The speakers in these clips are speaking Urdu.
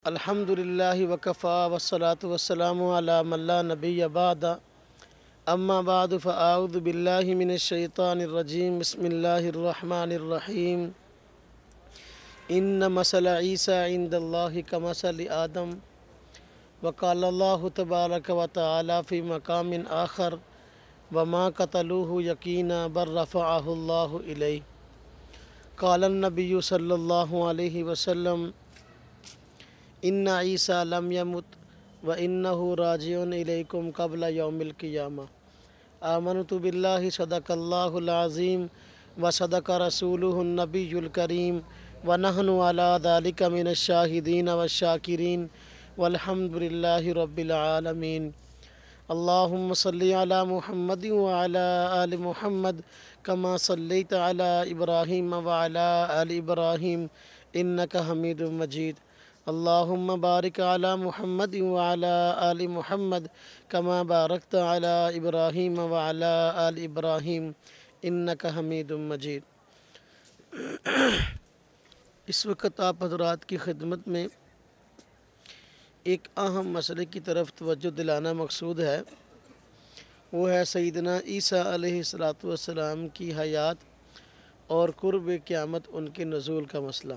الحمدللہ وکفا والصلاة والسلام علی من لا نبی بعد اما بعد فاعوذ باللہ من الشیطان الرجیم بسم اللہ الرحمن الرحیم ان مثل عیسیٰ عند اللہ کمثل آدم وقال اللہ تبارک و تعالی فی مقام آخر وما قتلوہ یقینا بل رفعہ اللہ الیہ قال النبی صلی اللہ علیہ وسلم ان عیسیٰ لم یمت وانہ راجع الیکم قبل یوم القیامہ آمنت باللہ صدق اللہ العظیم وصدق رسولہ النبی الکریم ونحن علی ذلک من الشاہدین والشاکرین والحمد للہ رب العالمین اللہم صلی علی محمد وعلی آل محمد کما صلیت علی ابراہیم وعلی آل ابراہیم انک حمید مجید اللہم بارک علی محمد وعلی آل محمد کما بارکت علی ابراہیم وعلی آل ابراہیم انک حمید مجید۔ اس وقت آپ حضرات کی خدمت میں ایک اہم مسئلے کی طرف توجہ دلانا مقصود ہے، وہ ہے سیدنا عیسیٰ علیہ السلام کی حیات اور قرب قیامت ان کے نزول کا مسئلہ۔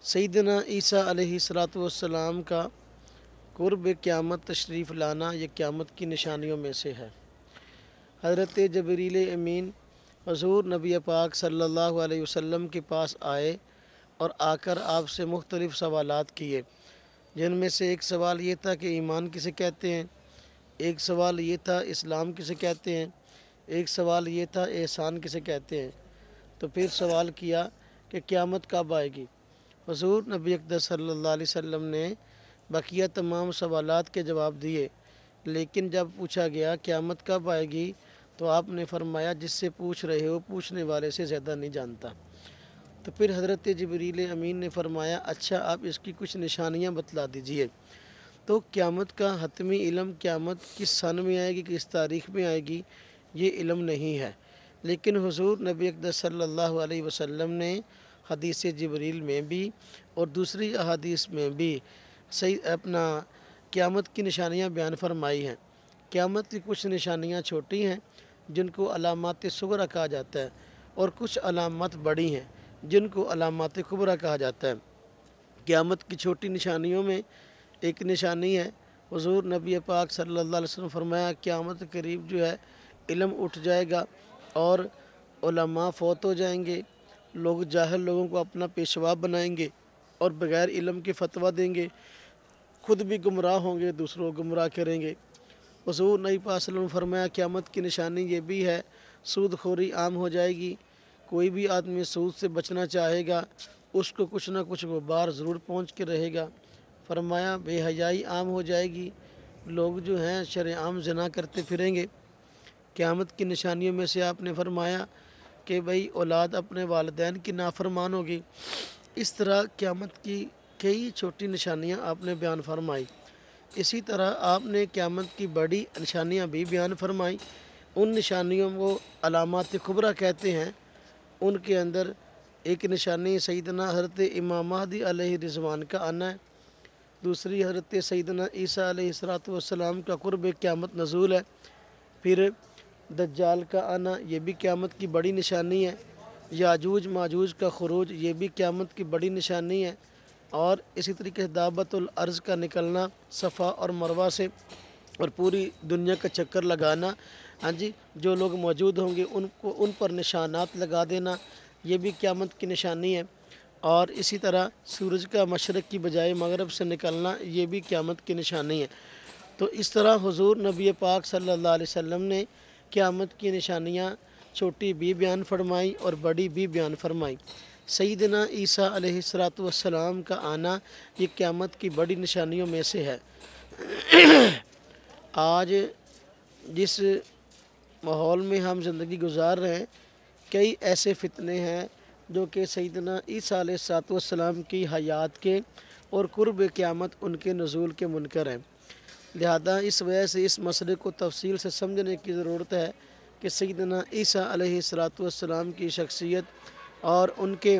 سیدنا عیسیٰ علیہ السلام کا قرب قیامت تشریف لانا یہ قیامت کی نشانیوں میں سے ہے۔ حضرت جبریل امین حضور نبی پاک صلی اللہ علیہ وسلم کے پاس آئے اور آ کر آپ سے مختلف سوالات کیے، جن میں سے ایک سوال یہ تھا کہ ایمان کسے کہتے ہیں، ایک سوال یہ تھا اسلام کسے کہتے ہیں، ایک سوال یہ تھا احسان کسے کہتے ہیں۔ تو پھر سوال کیا کہ قیامت کب آئے گی۔ حضور نبی اقدس صلی اللہ علیہ وسلم نے بقیہ تمام سوالات کے جواب دیے، لیکن جب پوچھا گیا قیامت کب آئے گی تو آپ نے فرمایا جس سے پوچھ رہے ہو پوچھنے والے سے زیادہ نہیں جانتا۔ تو پھر حضرت جبریل امین نے فرمایا اچھا آپ اس کی کچھ نشانیاں بتلا دیجئے۔ تو قیامت کا حتمی علم قیامت کس سن میں آئے گی، کس تاریخ میں آئے گی، یہ علم نہیں ہے، لیکن حضور نبی اقدس صلی اللہ علیہ وسلم نے حدیث جبریل میں بھی اور دوسری احادیث میں بھی قیامت کی نشانیاں بیان فرمائی ہیں۔ قیامت کی کچھ نشانیاں چھوٹی ہیں جن کو علامات صغریٰ کہا جاتا ہے، اور کچھ علامات بڑی ہیں جن کو علامات کبریٰ کہا جاتا ہے۔ قیامت کی چھوٹی نشانیوں میں ایک نشانی ہے، حضور نبی پاک صلی اللہ علیہ وسلم فرمایا قیامت قریب جو ہے علم اٹھ جائے گا اور علماء فوت ہو جائیں گے، لوگ جاہل لوگوں کو اپنا پیشوا بنائیں گے اور بغیر علم کے فتویٰ دیں گے، خود بھی گمراہ ہوں گے، دوسروں کو گمراہ کریں گے۔ حضور نبی پاک صلی اللہ علیہ وسلم فرمایا قیامت کی نشانی یہ بھی ہے سود خوری عام ہو جائے گی، کوئی بھی آدمی سود سے بچنا چاہے گا اس کو کچھ نہ کچھ غبار ضرور پہنچ کے رہے گا۔ فرمایا بے حیائی عام ہو جائے گی، لوگ جو ہیں شرعام زنا کرتے پھریں گے۔ قیامت کی نشانیوں میں سے آپ نے فرمایا کہ بھئی اولاد اپنے والدین کی نافرمان ہوگی۔ اس طرح قیامت کی کئی چھوٹی نشانیاں آپ نے بیان فرمائی۔ اسی طرح آپ نے قیامت کی بڑی نشانیاں بھی بیان فرمائی۔ ان نشانیوں کو علامات کبریٰ کہتے ہیں۔ ان کے اندر ایک نشانی سیدنا حضرت امام مہدی علیہ رضوان کا آنا ہے، دوسری حضرت سیدنا عیسیٰ علیہ السلام کا قرب قیامت نزول ہے، پھر دجال کا آنا یہ بھی قیامت کی بڑی نشانی ہے، یاجوج ماجوج کا خروج یہ بھی قیامت کی بڑی نشانی ہے، اور اسی طریقے سے دابت الارض کا نکلنا صفا اور مروہ سے اور پوری دنیا کا چکر لگانا، ہاں جی جو لوگ موجود ہوں گے ان پر نشانات لگا دینا یہ بھی قیامت کی نشانی ہے، اور اسی طرح سورج کا مشرق کی بجائے مغرب سے نکلنا یہ بھی قیامت کی نشانی ہے۔ تو اس طرح حضور نبی پاک صلی اللہ علیہ وسلم نے قیامت کی نشانیاں چھوٹی بھی بیان فرمائی اور بڑی بھی بیان فرمائی۔ سیدنا عیسیٰ علیہ السلام کا آنا یہ قیامت کی بڑی نشانیوں میں سے ہے۔ آج جس ماحول میں ہم زندگی گزار رہے ہیں کئی ایسے فتنے ہیں جو کہ سیدنا عیسیٰ علیہ السلام کی حیات کے اور قرب قیامت ان کے نزول کے منکر ہیں، لہذا اس وجہ سے اس مسئلے کو تفصیل سے سمجھنے کی ضرورت ہے کہ سیدنا عیسیٰ علیہ السلام کی شخصیت اور ان کے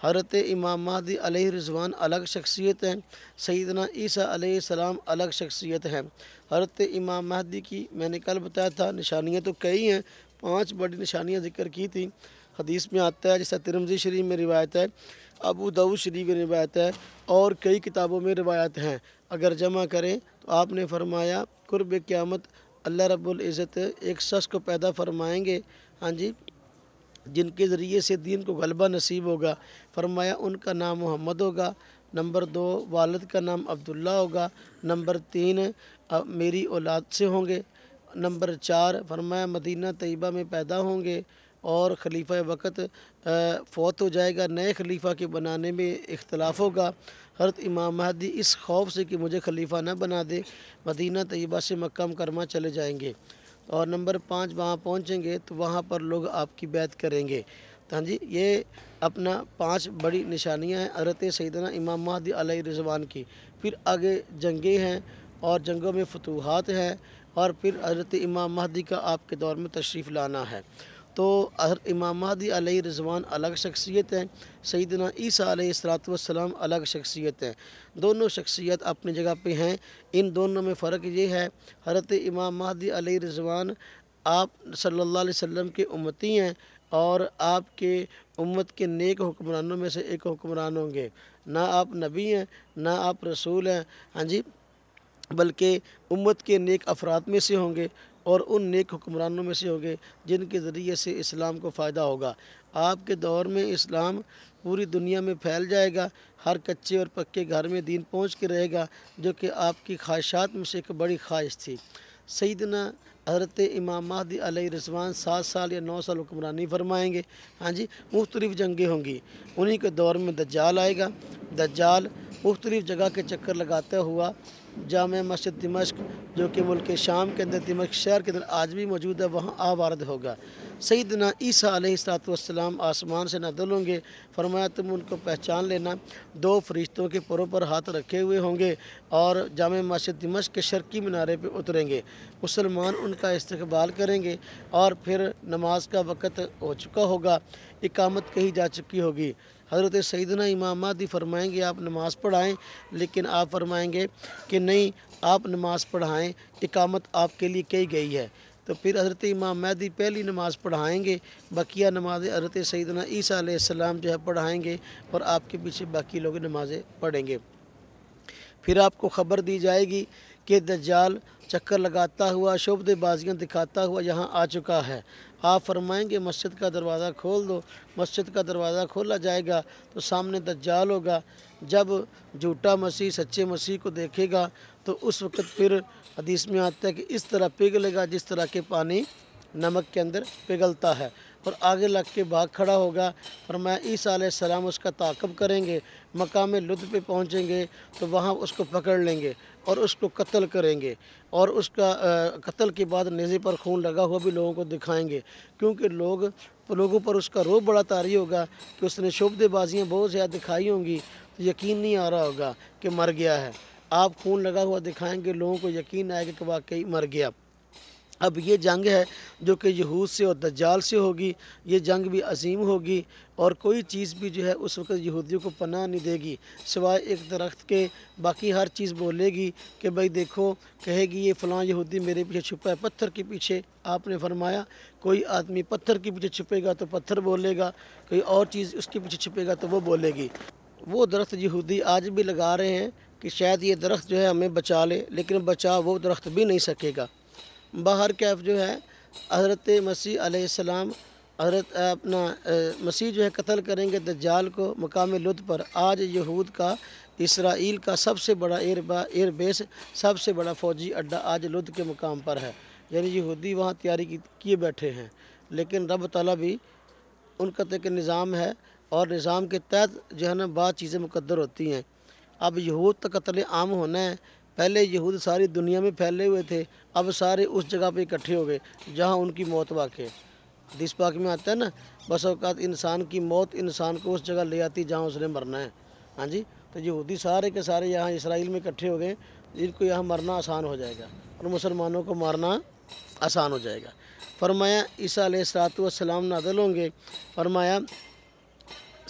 حضرت امام مہدی علیہ رضوان الگ شخصیت ہیں، سیدنا عیسیٰ علیہ السلام الگ شخصیت ہیں۔ حضرت امام مہدی کی میں نے کل بتایا تھا نشانیاں تو کئی ہیں، 5 بڑی نشانیاں ذکر کی تھیں۔ حدیث میں آتا ہے، جیسا ترمذی شریف میں روایت ہے، ابو داؤد شریف میں روایت ہے، اور کئی کتابوں میں روایت ہیں۔ اگر جمع کریں تو آپ نے فرمایا قرب قیامت اللہ رب العزت ایک شخص کو پیدا فرمائیں گے، ہاں جی، جن کے ذریعے سے دین کو غلبہ نصیب ہوگا۔ فرمایا ان کا نام محمد ہوگا، نمبر 2 والد کا نام عبداللہ ہوگا، نمبر 3 میری اولاد سے ہوں گے، نمبر 4 فرمایا مدینہ طیبہ میں پیدا ہوں گے، اور خلیفہ وقت فوت ہو جائے گا، نئے خلیفہ کے بنانے میں اختلاف ہوگا۔ حضرت امام مہدی اس خوف سے کہ مجھے خلیفہ نہ بنا دے مدینہ طیبہ سے مکہ مکرمہ چلے جائیں گے، اور نمبر 5 وہاں پہنچیں گے تو وہاں پر لوگ آپ کی بیعت کریں گے۔ ہاں جی، یہ اپنا 5 بڑی نشانیاں ہیں حضرت سیدنا امام مہدی علیہ رضوان کی۔ پھر آگے جنگیں ہیں اور جنگوں میں فتوحات ہیں، اور پھر حضرت امام مہدی کا آپ کے دور میں تشریف لانا ہے۔ تو حضرت امام مہدی علیہ رضوان الگ شخصیت ہیں، سیدنا عیسیٰ علیہ السلام الگ شخصیت ہیں۔ دونوں شخصیت اپنی جگہ پہ ہیں۔ ان دونوں میں فرق یہ ہے، حضرت امام مہدی علیہ رضوان آپ صلی اللہ علیہ وسلم کے امتی ہیں، اور آپ کے امت کے نیک حکمرانوں میں سے ایک حکمران ہوں گے۔ نہ آپ نبی ہیں، نہ آپ رسول ہیں، ہاں جی، بلکہ امت کے نیک افراد میں سے ہوں گے، اور ان نیک حکمرانوں میں سے ہوں گے جن کے ذریعے سے اسلام کو فائدہ ہوگا۔ آپ کے دور میں اسلام پوری دنیا میں پھیل جائے گا، ہر کچے اور پکے گھر میں دین پہنچ کے رہے گا، جو کہ آپ کی خواہشات میں سے ایک بڑی خواہش تھی۔ سیدنا حضرت امام مہدی علیہ رضوان 7 سال یا 9 سال حکمرانی فرمائیں گے، ہاں جی، مختلف جنگیں ہوں گی۔ انہی کے دور میں دجال آئے گا۔ دجال مختلف جگہ کے چکر لگاتا ہوا جامع مسجد دمشق، جو کہ ملک شام کے اندر دمشق شہر کے اندر آج بھی موجود ہے، وہاں آوارد ہوگا۔ سیدنا عیسیٰ علیہ السلام آسمان سے نازل ہوں گے۔ فرمایا تم ان کو پہچان لینا، 2 فرشتوں کے پروں پر ہاتھ رکھے ہوئے ہوں گے، اور جامع مسجد دمشق کے شرقی مینارے پہ اتریں گے۔ مسلمان ان کا استقبال کریں گے، اور پھر نماز کا وقت ہو چکا ہوگا، اقامت کہی جا چکی ہوگی۔ حضرت سیدنا امام مہدی فرمائیں گے آپ نماز پڑھائیں، لیکن آپ فرمائیں گے کہ نہیں، آپ نماز پڑھائیں، اقامت آپ کے لیے کہی گئی ہے۔ تو پھر حضرت امام مہدی پہلی نماز پڑھائیں گے، بقیہ نماز حضرت سیدنا عیسیٰ علیہ السلام جو ہے پڑھائیں گے، اور آپ کے پیچھے باقی لوگ نمازیں پڑھیں گے۔ پھر آپ کو خبر دی جائے گی کہ دجال چکر لگاتا ہوا، شعبدے بازیاں دکھاتا ہوا یہاں آ چکا ہے۔ آپ فرمائیں گے مسجد کا دروازہ کھول دو، مسجد کا دروازہ کھولا جائے گا تو سامنے دجال ہوگا۔ جب جھوٹا مسیح سچے مسیح کو دیکھے گا تو اس وقت پھر حدیث میں آتا ہے کہ اس طرح پگھلے گا جس طرح کہ پانی نمک کے اندر پگھلتا ہے، اور آگے لگ کے بھاگ کھڑا ہوگا۔ فرمایا عیسیٰ علیہ السلام اس کا تعاقب کریں گے، مقام لطف پہ پہنچیں گے تو وہاں اس کو پکڑ لیں گے اور اس کو قتل کریں گے، اور اس کا قتل کے بعد نیزے پر خون لگا ہوا بھی لوگوں کو دکھائیں گے، کیونکہ لوگوں پر اس کا روب بڑا طاری ہوگا کہ اس نے شعبدے بازیاں بہت زیادہ دکھائی ہوں گی، تو یقین نہیں آ رہا ہوگا کہ مر گیا ہے۔ آپ خون لگا ہوا دکھائیں گے، لوگوں کو یقین آئے گا کہ واقعی مر گیا۔ اب یہ جنگ ہے جو کہ یہود سے اور دجال سے ہوگی، یہ جنگ بھی عظیم ہوگی، اور کوئی چیز بھی جو ہے اس وقت یہودیوں کو پناہ نہیں دے گی سوائے ایک درخت کے۔ باقی ہر چیز بولے گی کہ بھائی دیکھو، کہے گی یہ فلاں یہودی میرے پیچھے چھپا ہے، پتھر کے پیچھے۔ آپ نے فرمایا کوئی آدمی پتھر کے پیچھے چھپے گا تو پتھر بولے گا، کوئی اور چیز اس کے پیچھے چھپے گا تو وہ بولے گی۔ وہ درخت یہودی آج بھی لگا رہے ہیں کہ شاید یہ درخت جو ہے ہمیں بچا لے، لیکن بچا وہ درخت بھی نہیں سکے گا۔ باہر کیف جو ہے حضرت مسیح علیہ السلام، مسیح جو ہے قتل کریں گے دجال کو مقام لد پر۔ آج یہود کا، اسرائیل کا سب سے بڑا ایئر بیس، سب سے بڑا فوجی اڈہ آج لد کے مقام پر ہے، یعنی یہودی وہاں تیاری کیے بیٹھے ہیں، لیکن رب تعالیٰ بھی ان کا ایک نظام ہے، اور نظام کے تحت جو ہے نا بعض چیزیں مقدر ہوتی ہیں۔ اب یہود کا قتل عام ہونا ہے۔ پہلے یہود ساری دنیا میں پھیلے ہوئے تھے، اب سارے اس جگہ پہ اکٹھے ہو گئے جہاں ان کی موت واقع ہے۔ حدیث پاک میں آتا ہے نا، بس اوقات انسان کی موت انسان کو اس جگہ لے آتی جہاں اس نے مرنا ہے، ہاں جی۔ تو یہودی سارے کے سارے یہاں اسرائیل میں اکٹھے ہو گئے، جن کو یہاں مرنا آسان ہو جائے گا اور مسلمانوں کو مارنا آسان ہو جائے گا۔ فرمایا عیسیٰ علیہ السلام نازل ہوں گے۔ فرمایا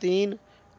3,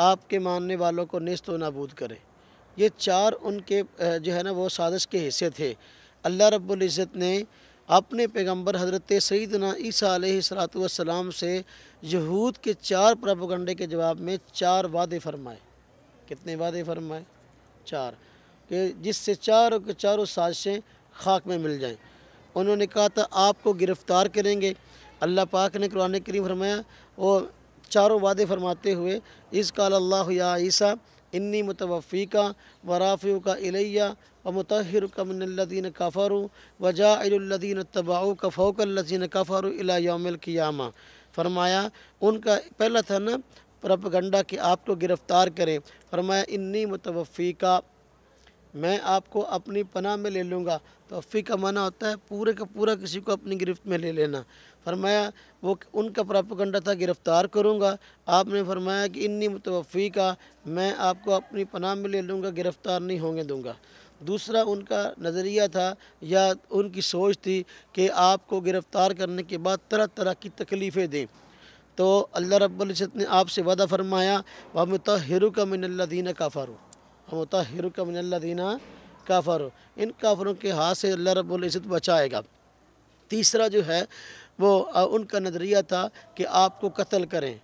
آپ کے ماننے والوں کو نیست و نابود کرے۔ یہ چار ان کے جو ہے نا وہ سازش کے حصے تھے۔ اللہ رب العزت نے اپنے پیغمبر حضرت سیدنا عیسیٰ علیہ السلام سے یہود کے چار پروپیگنڈے کے جواب میں چار وعدے فرمائے۔ کتنے وعدے فرمائے؟ چار، کہ جس سے چاروں کے چاروں سازشیں خاک میں مل جائیں۔ انہوں نے کہا تھا آپ کو گرفتار کریں گے۔ اللہ پاک نے قرآن کریم فرمایا، وہ چاروں وعدے فرماتے ہوئے، اذ قال اللہ یا عیسیٰ انی متوفیکا ورافعک الیہ ومطہرک من الذین کفروا وجاعل الذین اتبعوک فوق الذین کفروا الی یوم القیامہ۔ فرمایا ان کا پہلا تھا نا پروپیگنڈا کہ آپ کو گرفتار کریں۔ فرمایا انی متوفیکا، میں آپ کو اپنی پناہ میں لے لوں گا۔ توفیق کا معنی ہوتا ہے پورے کا پورا کسی کو اپنی گرفت میں لے لینا۔ فرمایا وہ ان کا پروپیگنڈا تھا گرفتار کروں گا، آپ نے فرمایا کہ انی متوفیکا، میں آپ کو اپنی پناہ میں لے لوں گا، گرفتار نہیں ہونے دوں گا۔ دوسرا ان کا نظریہ تھا یا ان کی سوچ تھی کہ آپ کو گرفتار کرنے کے بعد طرح طرح کی تکلیفیں دیں۔ تو اللہ رب العزت نے آپ سے وعدہ فرمایا وَمُطَهِّرُكَ مِنَ الَّذِينَ كَفَرُوا، وَمُطَهِّرُكَ مِنَ الَّذِينَ كَفَرُوا، ان کافروں کے ہاتھ سے اللہ رب العزت بچائے گا۔ تیسرا جو ہے وہ ان کا نظریہ تھا کہ آپ کو قتل کریں۔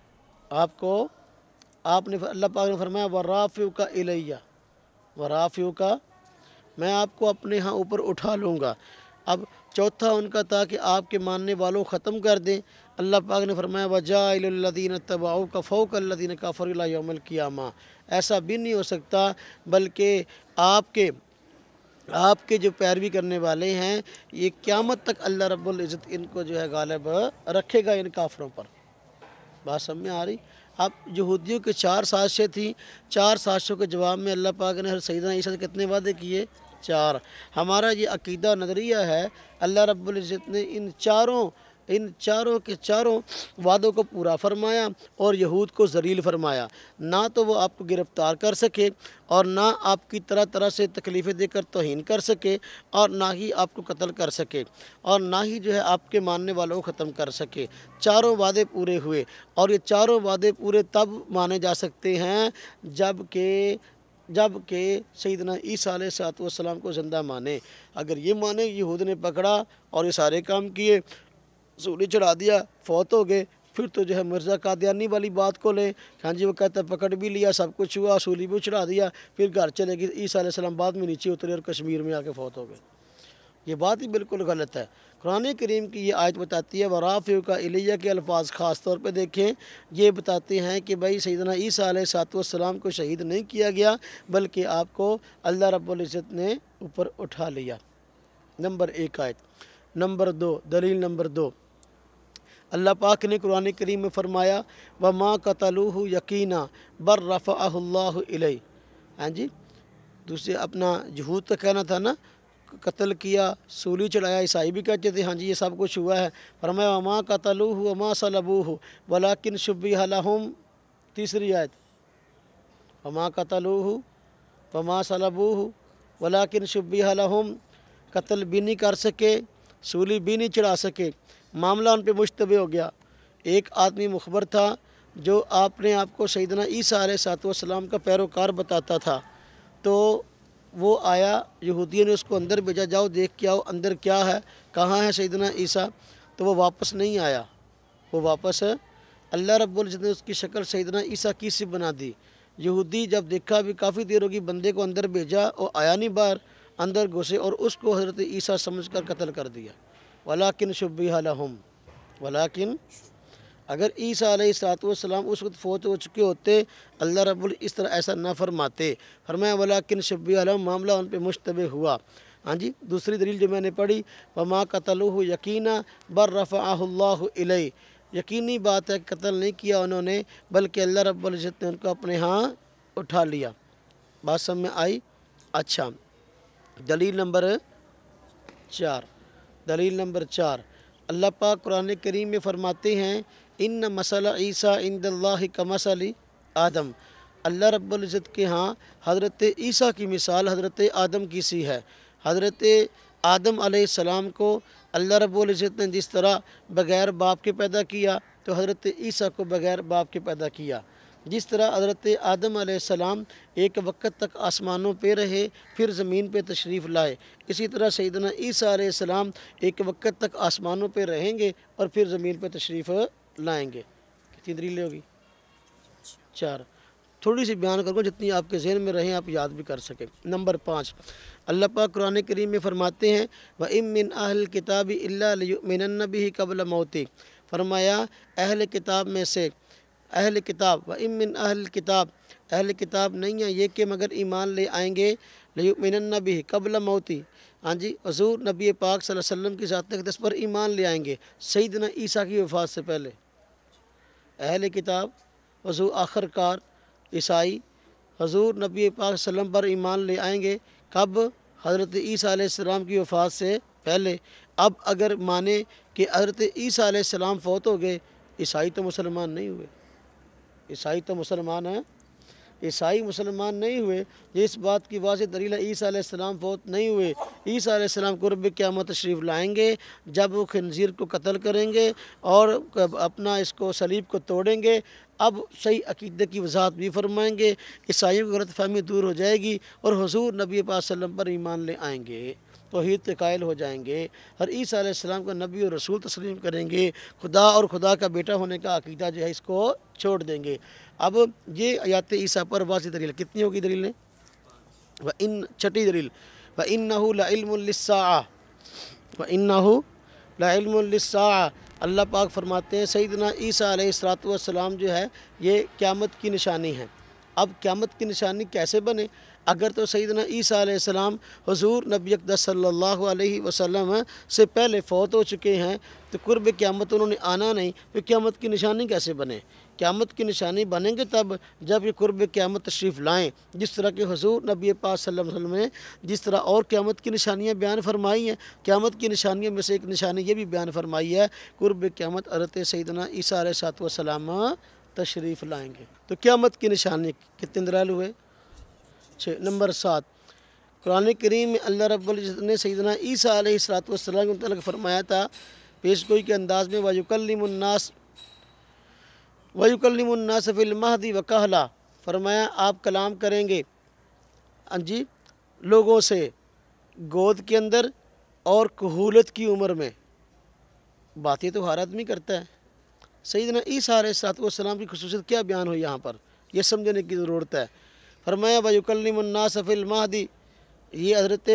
آپ نے اللہ پاک نے فرمایا وَرَافِعُكَ إِلَيَّ، وَرَافِعُكَ، میں آپ کو اپنے ہاں اوپر اٹھا لوں گا۔ اب چوتھا ان کا تھا کہ آپ کے ماننے والوں ختم کر دیں۔ اللہ پاک نے فرمایا وَجَاعِلُ الَّذِينَ اتَّبَعُوكَ فَوْقَ الَّذِينَ كَفَرُوا إِلَى يَوْمِ الْقِيَامَةِ، ایسا بھی نہیں ہو سکتا، بلکہ آپ کے جو پیروی کرنے والے ہیں یہ قیامت تک اللہ رب العزت ان کو جو ہے غالب رکھے گا ان کافروں پر۔ بات سمجھ میں آ رہی؟ اب یہودیوں کے چار سازشیں تھیں، چار سازشوں کے جواب میں اللہ پاک نے سیدنا عیسیٰ سے کتنے وعدے کیے؟ چار۔ ہمارا یہ عقیدہ نظریہ ہے اللہ رب العزت نے ان چاروں کے چاروں وعدوں کو پورا فرمایا اور یہود کو ذلیل فرمایا۔ نہ تو وہ آپ کو گرفتار کر سکے اور نہ آپ کی طرح طرح سے تکلیفیں دے کر توہین کر سکے اور نہ ہی آپ کو قتل کر سکے اور نہ ہی جو ہے آپ کے ماننے والوں کو ختم کر سکے۔ چاروں وعدے پورے ہوئے اور یہ چاروں وعدے پورے تب مانے جا سکتے ہیں جب کہ سیدنا عیسیٰ علیہ السلام کو زندہ مانے۔ اگر یہ مانے یہود نے پکڑا اور یہ سارے کام کیے، سولی چڑھا دیا، فوت ہو گئے، پھر تو جو ہے مرزا قادیانی والی بات کو لیں، ہاں جی وہ کہتا ہے پکڑ بھی لیا، سب کچھ ہوا، سولی بھی چڑھا دیا، پھر گھر چلے گئے، عیسیٰ علیہ السلام بعد میں نیچے اترے اور کشمیر میں آ کے فوت ہو گئے۔ یہ بات ہی بالکل غلط ہے۔ قرآن کریم کی یہ آیت بتاتی ہے وَرَافِعُكَ إِلَيَّ کے الفاظ خاص طور پہ دیکھیں، یہ بتاتے ہیں کہ بھائی سیدنا عیسیٰ علیہ السلام کو شہید نہیں کیا گیا بلکہ آپ کو اللہ رب العزت نے اوپر اٹھا لیا۔ نمبر 1 آیت۔ نمبر 2، دلیل نمبر 2، اللہ پاک نے قرآن کریم میں فرمایا وَمَا قَتَلُوهُ يَقِينًا بَلْ رَفَعَهُ اللَّهُ إِلَيْهِ، ہاں جی دوسرے اپنا یہود کا کہنا تھا نا قتل کیا، سولی چڑھایا، عیسائی بھی کہتے تھے ہاں جی یہ سب کچھ ہوا ہے۔ فرمایا وَمَا قَتَلُوهُ وَمَا صَلَبُوهُ وَلَكِنْ شُبِّهَ لَهُمْ، تیسری آیت وَمَا قَتَلُوهُ وَمَا صَلَبُوهُ وَلَكِنْ شُبِّهَ لَهُمْ، قتل بھی نہیں کر سکے، سولی بھی نہیں چڑھا سکے، معاملہ ان پہ مشتبہ ہو گیا۔ ایک آدمی مخبر تھا جو آپ نے آپ کو سیدنا عیسیٰ علیہ السلام کا پیروکار بتاتا تھا، تو وہ آیا، یہودیوں نے اس کو اندر بھیجا، جاؤ دیکھ کے آؤ اندر کیا ہے، کہاں ہے سیدنا عیسیٰ، تو وہ واپس نہیں آیا۔ وہ واپس اللہ رب العزت نے اس کی شکل سیدنا عیسیٰ کی سی بنا دی۔ یہودی جب دیکھا بھی کافی دیر ہوگی، بندے کو اندر بھیجا اور آیا نہیں باہر، اندر گھسے اور اس کو حضرت عیسیٰ سمجھ کر قتل کر دیا۔ وَلَكِنْ شُبِّهَ لَهُمْ، ولیکن اگر عیسیٰ علیہ السلام اس وقت فوت ہو چکے ہوتے اللہ رب العزت اس طرح ایسا نہ فرماتے۔ فرمایا ولیکن شُبِّهَ لَهُمْ، معاملہ ان پہ مشتبہ ہوا۔ ہاں جی دوسری دلیل جو میں نے پڑھی وَمَا قَتَلُوهُ يَقِينًا بَلْ رَفَعَهُ اللَّهُ إِلَيْهِ، یقینی بات ہے کہ قتل نہیں کیا انہوں نے بلکہ اللہ رب العزت نے ان کو اپنے ہاں اٹھا لیا۔ بات سمجھ میں آئی؟ اچھا دلیل نمبر 4، دلیل نمبر 4، اللہ پاک قرآن کریم میں فرماتے ہیں ان مثل عیسیٰ عند اللہ کمثل آدم، اللہ رب العزت کے ہاں حضرت عیسیٰ کی مثال حضرت آدم کی سی ہے۔ حضرت آدم علیہ السلام کو اللہ رب العزت نے جس طرح بغیر باپ کے پیدا کیا تو حضرت عیسیٰ کو بغیر باپ کے پیدا کیا۔ جس طرح حضرت آدم علیہ السلام ایک وقت تک آسمانوں پہ رہے پھر زمین پہ تشریف لائے، اسی طرح سیدنا عیسیٰ علیہ السلام ایک وقت تک آسمانوں پہ رہیں گے اور پھر زمین پہ تشریف لائیں گے۔ کتنی دلیلیں ہوگی؟ 4۔ تھوڑی سی بیان کروں جتنی آپ کے ذہن میں رہیں آپ یاد بھی کر سکیں۔ نمبر 5، اللہ پاک قرآن کریم میں فرماتے ہیں وَإِن مِّنْ أَهْلِ الْكِتَابِ إِلَّا لِيُؤْمِنَنَّ بِهِ قَبْلَ مَوْتِهِ، فرمایا اہل کتاب میں سے، اہل کتاب وَإِن مِّنْ أَهْلِ الْكِتاب، اہل کتاب نہیں ہیں یہ کہ مگر ایمان لے آئیں گے لِيُؤْمِنَنَّ بِهِ قَبْلَ مَوْتِهِ، ہاں جی، حضور نبی پاک صلی اللہ علیہ وسلم کی ذات اقدس پر ایمان لے آئیں گے سیدنا عیسیٰ کی وفات سے پہلے۔ اہل کتاب حضور آخر کار عیسائی حضور نبی پاک صلی اللہ علیہ وسلم پر ایمان لے آئیں گے کب؟ حضرت عیسیٰ علیہ السلام کی وفات سے پہلے۔ اب اگر مانے کہ حضرت عیسیٰ علیہ السلام فوت ہو گئے، عیسائی تو مسلمان نہیں ہوئے، عیسائی تو مسلمان ہیں، عیسائی مسلمان نہیں ہوئے۔ یہ اس بات کی واضح دلیل ہے عیسیٰ علیہ السلام فوت نہیں ہوئے۔ عیسیٰ علیہ السلام قرب قیامت تشریف لائیں گے جب وہ خنزیر کو قتل کریں گے اور اپنا اس کو صلیب کو توڑیں گے۔ اب صحیح عقیدے کی وضاحت بھی فرمائیں گے، عیسائیوں کی غلط فہمی دور ہو جائے گی اور حضور نبی پاک صلی اللہ علیہ وسلم پر ایمان لے آئیں گے، توحید کے قائل ہو جائیں گے، اور عیسیٰ علیہ السلام کو نبی اور رسول تسلیم کریں گے، خدا اور خدا کا بیٹا ہونے کا عقیدہ جو ہے اس کو چھوڑ دیں گے۔ اب یہ آیات عیسیٰ پر واضح دلیل کتنی ہوگی دلیلیں؟ چھٹی دلیل وَإِنَّهُ لَعِلْمٌ لِلسَّاعَةِ، وَإِنَّهُ لَعِلْمٌ لِلسَّاعَةِ، اللہ پاک فرماتے ہیں سیدنا عیسیٰ علیہ السلام جو ہے یہ قیامت کی نشانی ہے۔ اب قیامت کی نشانی کیسے بنے؟ اگر تو سیدنا عیسیٰ علیہ السلام حضور نبی اقدس صلی اللہ علیہ وسلم سے پہلے فوت ہو چکے ہیں تو قرب قیامت انہوں نے آنا نہیں، تو قیامت کی نشانی کیسے بنے؟ قیامت کی نشانی بنیں گے تب جب یہ قرب قیامت تشریف لائیں، جس طرح کہ حضور نبی پاک صلی اللہ علیہ وسلم نے جس طرح اور قیامت کی نشانیاں بیان فرمائی ہیں، قیامت کی نشانیوں میں سے ایک نشانی یہ بھی بیان فرمائی ہے قرب قیامت حضرت سیدنا عیسیٰ علیہ السلام تشریف لائیں گے۔ تو قیامت کی نشانی کتنے دلائل ہوئے؟ 6۔ نمبر 7، قرآن کریم میں اللہ رب العزت نے سیدنا عیسیٰ علیہ السلام کے متعلق فرمایا تھا پیش گوئی کے انداز میں وَيُكَلِّمُ النَّاسَ فِي الْمَهْدِ وَكَهْلًا، فرمایا آپ کلام کریں گے جی لوگوں سے گود کے اندر اور کہولت کی عمر میں۔ باتیں تو ہر آدمی کرتا ہے، سیدنا عیسیٰ علیہ السلام کی خصوصیت کیا بیان ہوئی یہاں پر، یہ سمجھنے کی ضرورت ہے۔ فرمایا وَيُكَلِّمُ النَّاسَ فِي الْمَهْدِ، یہ حضرت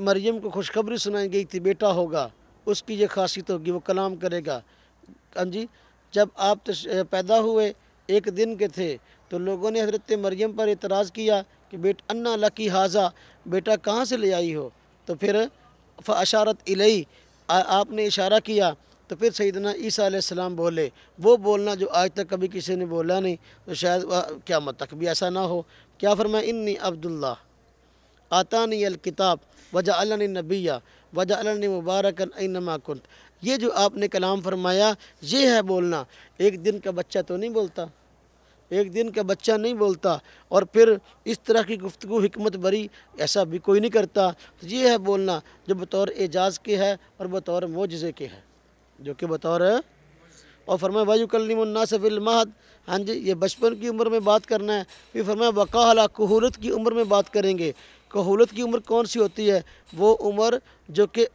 مریم کو خوشخبری سنائی گئی تھی بیٹا ہوگا، اس کی یہ خاصیت ہوگی وہ کلام کرے گا۔ جی جب آپ پیدا ہوئے ایک دن کے تھے تو لوگوں نے حضرت مریم پر اعتراض کیا کہ انا لکی ھذا، بیٹا کہاں سے لے آئی ہو؟ تو پھر فاشارت الیہ، آپ نے اشارہ کیا تو پھر سیدنا عیسیٰ علیہ السلام بولے، وہ بولنا جو آج تک کبھی کسی نے بولا نہیں، تو شاید قیامت تک بھی ایسا نہ ہو۔ کیا فرمایا انی عبداللہ آتانی الکتاب وجعلنی نبیّا وجعلنی مبارکا اینما کنت، یہ جو آپ نے کلام فرمایا یہ ہے بولنا۔ ایک دن کا بچہ تو نہیں بولتا، ایک دن کا بچہ نہیں بولتا، اور پھر اس طرح کی گفتگو حکمت بری ایسا بھی کوئی نہیں کرتا۔ یہ ہے بولنا جو بطور اعجاز کے ہے اور بطور معجزے کے ہے، جو کہ بطور ہے۔ اور فرمایا وَيُكَلِّمُ النَّاسَ فِي الْمَهْدِ، ہاں جی یہ بچپن کی عمر میں بات کرنا ہے۔ پھر فرمایا وَكَهْلًا، کہولت کی عمر میں بات کریں گے۔ کہولت کی عمر کون سی ہوتی ہے؟ وہ عمر جو کہ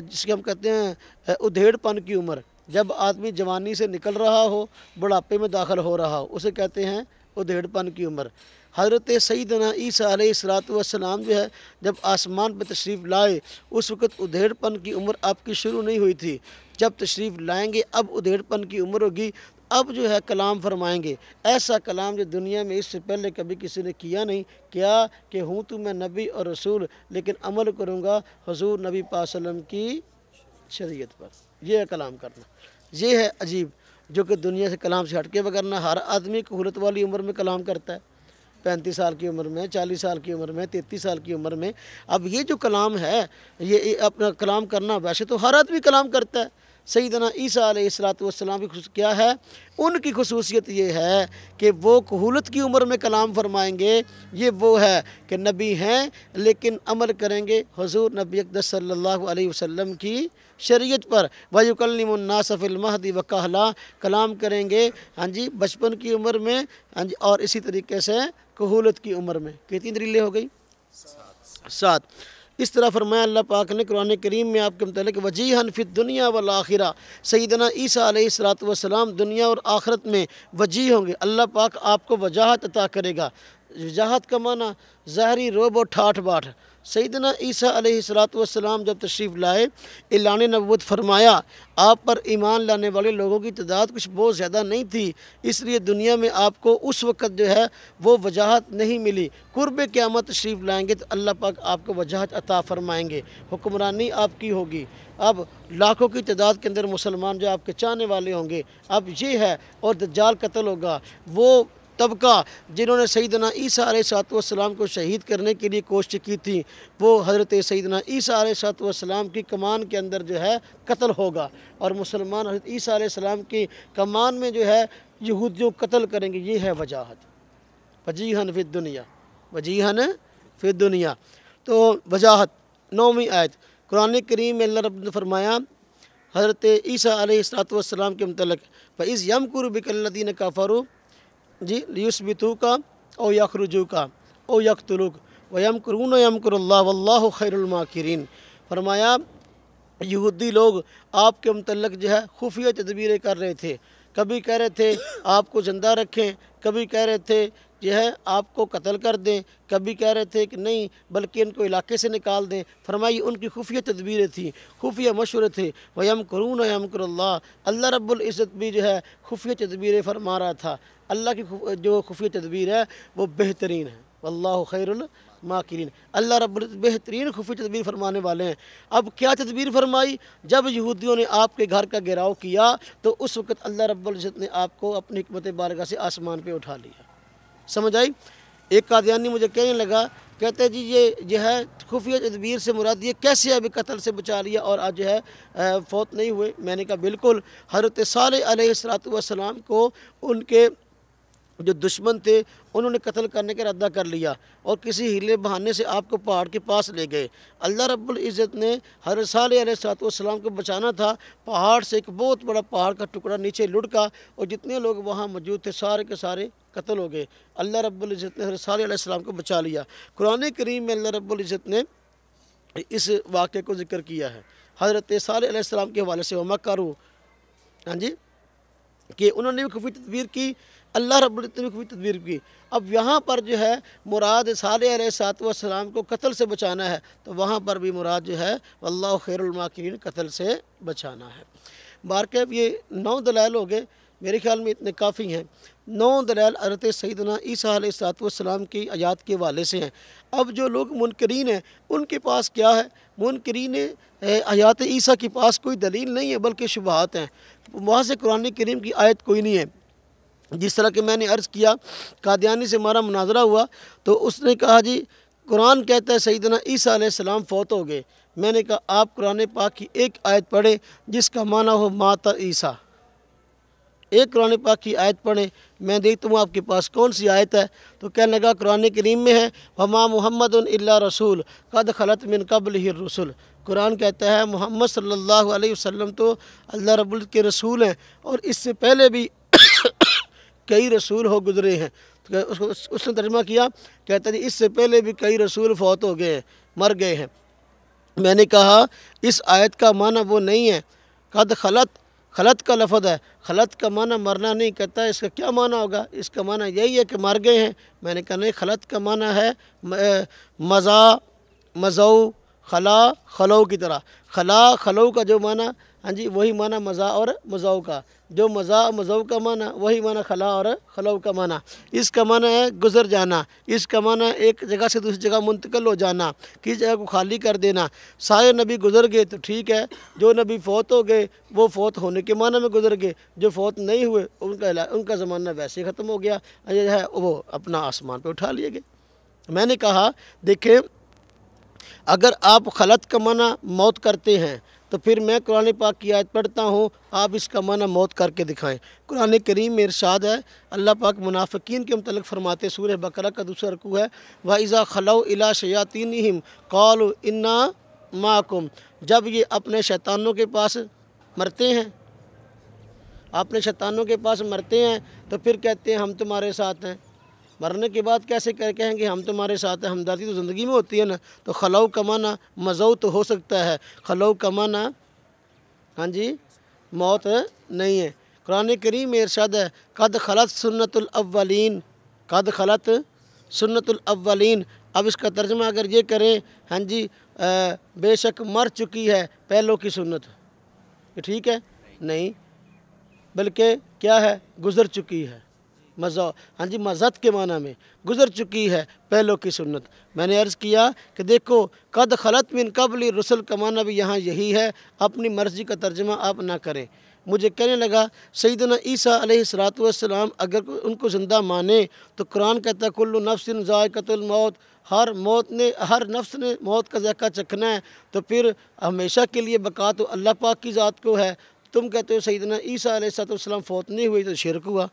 جس کے ہم کہتے ہیں ادھیڑ پن کی عمر، جب آدمی جوانی سے نکل رہا ہو بڑھاپے میں داخل ہو رہا ہو، اسے کہتے ہیں ادھیڑ پن کی عمر۔ حضرت سیدنا عیسیٰ علیہ السلام جو ہے جب آسمان پہ تشریف لائے اس وقت ادھیڑ پن کی عمر آپ کی شروع نہیں ہوئی تھی، جب تشریف لائیں گے اب ادھیڑ پن کی عمر ہوگی، اب جو ہے کلام فرمائیں گے، ایسا کلام جو دنیا میں اس سے پہلے کبھی کسی نے کیا نہیں۔ کیا کہ ہوں تو میں نبی اور رسول لیکن عمل کروں گا حضور نبی پاک صلی اللہ علیہ وسلم کی شریعت پر، یہ ہے کلام کرنا۔ یہ ہے عجیب جو کہ دنیا سے کلام سے ہٹ کے، وگرنہ ہر آدمی کہولت والی عمر میں کلام کرتا ہے، 35 سال کی عمر میں، 40 سال کی عمر میں، 33 سال کی عمر میں۔ اب یہ جو کلام ہے یہ اپنا کلام کرنا، ویسے تو ہر آدمی کلام کرتا ہے، سیدنا عیسیٰ علیہ السلام کی خصوصیت کیا ہے؟ ان کی خصوصیت یہ ہے کہ وہ کہولت کی عمر میں کلام فرمائیں گے۔ یہ وہ ہے کہ نبی ہیں لیکن عمل کریں گے حضور نبی اقدس صلی اللہ علیہ وسلم کی شریعت پر۔ وَيُكَلِّمُ النَّاسَ فِي الْمَهْدِ وَكَهْلًا، کلام کریں گے بچپن کی عمر میں اور اسی طریقے سے کہولت کی عمر میں۔ کتنی دلیلیں ہو گئی؟ 7۔ اس طرح فرمایا اللہ پاک نے قرآن کریم میں آپ کے متعلق وجیہاً فی الدنیا والآخرہ، سیدنا عیسیٰ علیہ السلام دنیا اور آخرت میں وجیہ ہوں گے۔ اللہ پاک آپ کو وجاہت عطا کرے گا۔ وجاہت کا معنی ظاہری روب و ٹھاٹھ باٹھ۔ سیدنا عیسیٰ علیہ السلام جب تشریف لائے، اعلان نبوت فرمایا، آپ پر ایمان لانے والے لوگوں کی تعداد کچھ بہت زیادہ نہیں تھی، اس لیے دنیا میں آپ کو اس وقت جو ہے وہ وجاہت نہیں ملی۔ قرب قیامت تشریف لائیں گے تو اللہ پاک آپ کو وجاہت عطا فرمائیں گے، حکمرانی آپ کی ہوگی۔ اب لاکھوں کی تعداد کے اندر مسلمان جو آپ کے چاہنے والے ہوں گے، اب یہ ہے، اور دجال قتل ہوگا۔ وہ طبقہ جنہوں نے سیدنا عیسیٰ علیہ السلام کو شہید کرنے کے لیے کوشش کی تھی، وہ حضرت سیدنا عیسیٰ علیہ السلام کی کمان کے اندر جو ہے قتل ہوگا، اور مسلمان حضرت عیسیٰ علیہ السلام کی کمان میں جو ہے یہودیوں قتل کریں گے۔ یہ ہے وجاہت۔ وجیہاً فی الدنیا، وجیہاً فی الدنیا، تو وجاہت۔ 9ویں آیت قرآن کریم میں اللہ رب نے فرمایا حضرت عیسیٰ علیہ السلام کے متعلق، فَإِذْ يَمْكُرُ بِكَ الَّذِينَ كَفَرُوا لِيُثْبِتُوكَ أَوْ يَخْرُجُوكَ أَوْ يَقْتُلُوكَ وَيَمْكُرُونَ وَيَمْكُرُ اللَّهُ وَاللَّهُ خَيْرُ الْمَاكِرِينَ۔ فرمایا یہودی لوگ آپ کے متعلق جو ہے خفیہ تدبیریں کر رہے تھے، کبھی کہہ رہے تھے آپ کو زندہ رکھیں، کبھی کہہ رہے تھے جو ہے آپ کو قتل کر دیں، کبھی کہہ رہے تھے کہ نہیں بلکہ ان کو علاقے سے نکال دیں۔ فرمائی ان کی خفیہ تدبیریں تھیں، خفیہ مشورے تھے۔ وَيَمْكُرُونَ وَيَمْكُرُ اللَّهُ، اللہ رب العزت بھی جو ہے خفیہ تدبیریں فرما رہا تھا۔ اللہ کی جو خفیہ تدبیر ہے وہ بہترین ہے، واللہ خیر الماکرین، اللہ رب العزت بہترین خفیہ تدبیر فرمانے والے ہیں۔ اب کیا تدبیر فرمائی؟ جب یہودیوں نے آپ کے گھر کا گھیراؤ کیا تو اس وقت اللہ رب العزت نے آپ کو اپنی حکمت بارگاہ سے آسمان پہ اٹھا لیا۔ سمجھ آئی؟ ایک قادیانی مجھے کہنے لگا، کہتے جی یہ جو ہے خفیہ تدبیر سے مراد یہ کیسے ابھی قتل سے بچا لیا اور آج جو ہے فوت نہیں ہوئے؟ میں نے کہا بالکل، حضرت صالح علیہ السلام کو ان کے جو دشمن تھے انہوں نے قتل کرنے کا ارادہ کر لیا اور کسی ہیلے بہانے سے آپ کو پہاڑ کے پاس لے گئے۔ اللہ رب العزت نے حضرت صالح علیہ السلام کو بچانا تھا، پہاڑ سے ایک بہت بڑا پہاڑ کا ٹکڑا نیچے لڑکا اور جتنے لوگ وہاں موجود تھے سارے کے سارے قتل ہو گئے۔ اللہ رب العزت نے حضرت صالح علیہ السلام کو بچا لیا۔ قرآن کریم میں اللہ رب العزت نے اس واقعے کو ذکر کیا ہے حضرت صالح علیہ السلام کے حوالے سے، وَمَكَرُوا، کہ انہوں نے بھی خفیہ تدبیر کی، اللہ رب العزت نے بھی خفیہ تدبیر کی۔ اب یہاں پر جو ہے مراد صالح علیہ السلام کو قتل سے بچانا ہے، تو وہاں پر بھی مراد جو ہے واللہ خیر الماکرین، قتل سے بچانا ہے۔ بارکہ یہ 9 دلائل ہو گئے، میرے خیال میں اتنے کافی ہیں۔ 9 دلائل حضرت سیدنا عیسیٰ علیہ السلام کی آیات کے حوالے سے ہیں۔ اب جو لوگ منکرین ہیں ان کے پاس کیا ہے؟ منکرین آیات عیسیٰ کے پاس کوئی دلیل نہیں ہے بلکہ شبہات ہیں، وہاں سے قرآن کریم کی آیت کوئی نہیں ہے۔ جس طرح کہ میں نے عرض کیا، قادیانی سے ہمارا مناظرہ ہوا تو اس نے کہا جی قرآن کہتا ہے سیدنا عیسیٰ علیہ السلام فوت ہو گئے۔ میں نے کہا آپ قرآن پاک کی ایک آیت پڑھیں جس کا معنی ہو مات عیسیٰ، ایک قرآن پاک کی آیت پڑھیں، میں دیکھتا ہوں آپ کے پاس کون سی آیت ہے۔ تو کہنے لگا قرآن کریم میں ہے وَمَا مُحَمَّدٌ إِلَّا رَسُولٌ قَدْ خَلَتْ مِن قَبْلِهِ الرُّسُلُ، قرآن کہتا ہے محمد صلی اللہ علیہ وسلم تو اللہ رب العزت کے رسول ہیں اور اس سے پہلے بھی کئی رسول ہو گزرے ہیں۔ اس نے ترجمہ کیا، کہتا ہے اس سے پہلے بھی کئی رسول فوت ہو گئے ہیں، مر گئے ہیں۔ میں نے کہا اس آیت کا معنی وہ نہیں ہے، قد خلط، خلط کا لفظ ہے، خلط کا معنی مرنا نہیں، کہتا ہے اس کا کیا معنی ہوگا؟ اس کا معنی یہی ہے کہ مر گئے ہیں۔ میں نے کہا نہیں، خلط کا معنی ہے مزا، مزو، خلا، خلو کی طرح، خلا خلو کا جو معنی وہی معنی مزا اور مزو کا، جو مزا مزو کا معنی وہی معنی خلا اور خلو کا معنی۔ اس کا معنی ہے گزر جانا، اس کا معنی ایک جگہ سے دوسری جگہ منتقل ہو جانا، کسی جگہ کو خالی کر دینا۔ سارے نبی گزر گئے تو ٹھیک ہے، جو نبی فوت ہو گئے وہ فوت ہونے کے معنی میں گزر گئے، جو فوت نہیں ہوئے ان کا زمانہ ویسے ختم ہو گیا ہے، وہ اپنا آسمان پہ اٹھا لیے گئے۔ میں نے کہا دیکھیں اگر آپ خلط کا معنی موت کرتے ہیں تو پھر میں قرآن پاک کی آیت پڑھتا ہوں، آپ اس کا معنی موت کر کے دکھائیں۔ قرآن کریم میں ارشاد ہے، اللہ پاک منافقین کے متعلق فرماتے، سورہ بقرہ کا دوسرا رکوع ہے، وَإِذَا خَلَوْا إِلَىٰ شَيَاطِينِهِمْ قَالُوا إِنَّا مَعَكُمْ، جب یہ اپنے شیطانوں کے پاس مرتے ہیں، اپنے شیطانوں کے پاس مرتے ہیں تو پھر کہتے ہیں ہم تمہارے ساتھ ہیں۔ مرنے کے بعد کیسے کہیں گے ہم تمہارے ساتھ ہیں؟ ہمدردی تو زندگی میں ہوتی ہے نا۔ تو خلو کا معنی مزو تو ہو سکتا ہے، خلو کا معنی ہاں جی موت نہیں ہے۔ قرآن کریم میں ارشاد ہے، قد خلت سنت الاولین، قد خلت سنت الاولین۔ اب اس کا ترجمہ اگر یہ کریں، ہاں جی بے شک مر چکی ہے پہلوں کی سنت، یہ ٹھیک ہے؟ نہیں، بلکہ کیا ہے؟ گزر چکی ہے۔ ہاں جی مزت کے معنی میں گزر چکی ہے پہلوں کی سنت۔ میں نے عرض کیا کہ دیکھو قد خلت من قبل رسل کا معنی بھی یہاں یہی ہے، اپنی مرضی کا ترجمہ آپ نہ کریں۔ مجھے کہنے لگا سیدنا عیسیٰ علیہ السلام اگر ان کو زندہ مانے تو قرآن کہتا ہے کل نفس ذائقۃ الموت، ہر نفس نے موت کا ذائقہ چکھنا ہے، تو پھر ہمیشہ کے لیے بقا تو اللہ پاک کی ذات کو ہے۔ تم کہتے ہو سیدنا عیسیٰ علیہ السلام فوت نہیں ہوئی تو شرک ہوا۔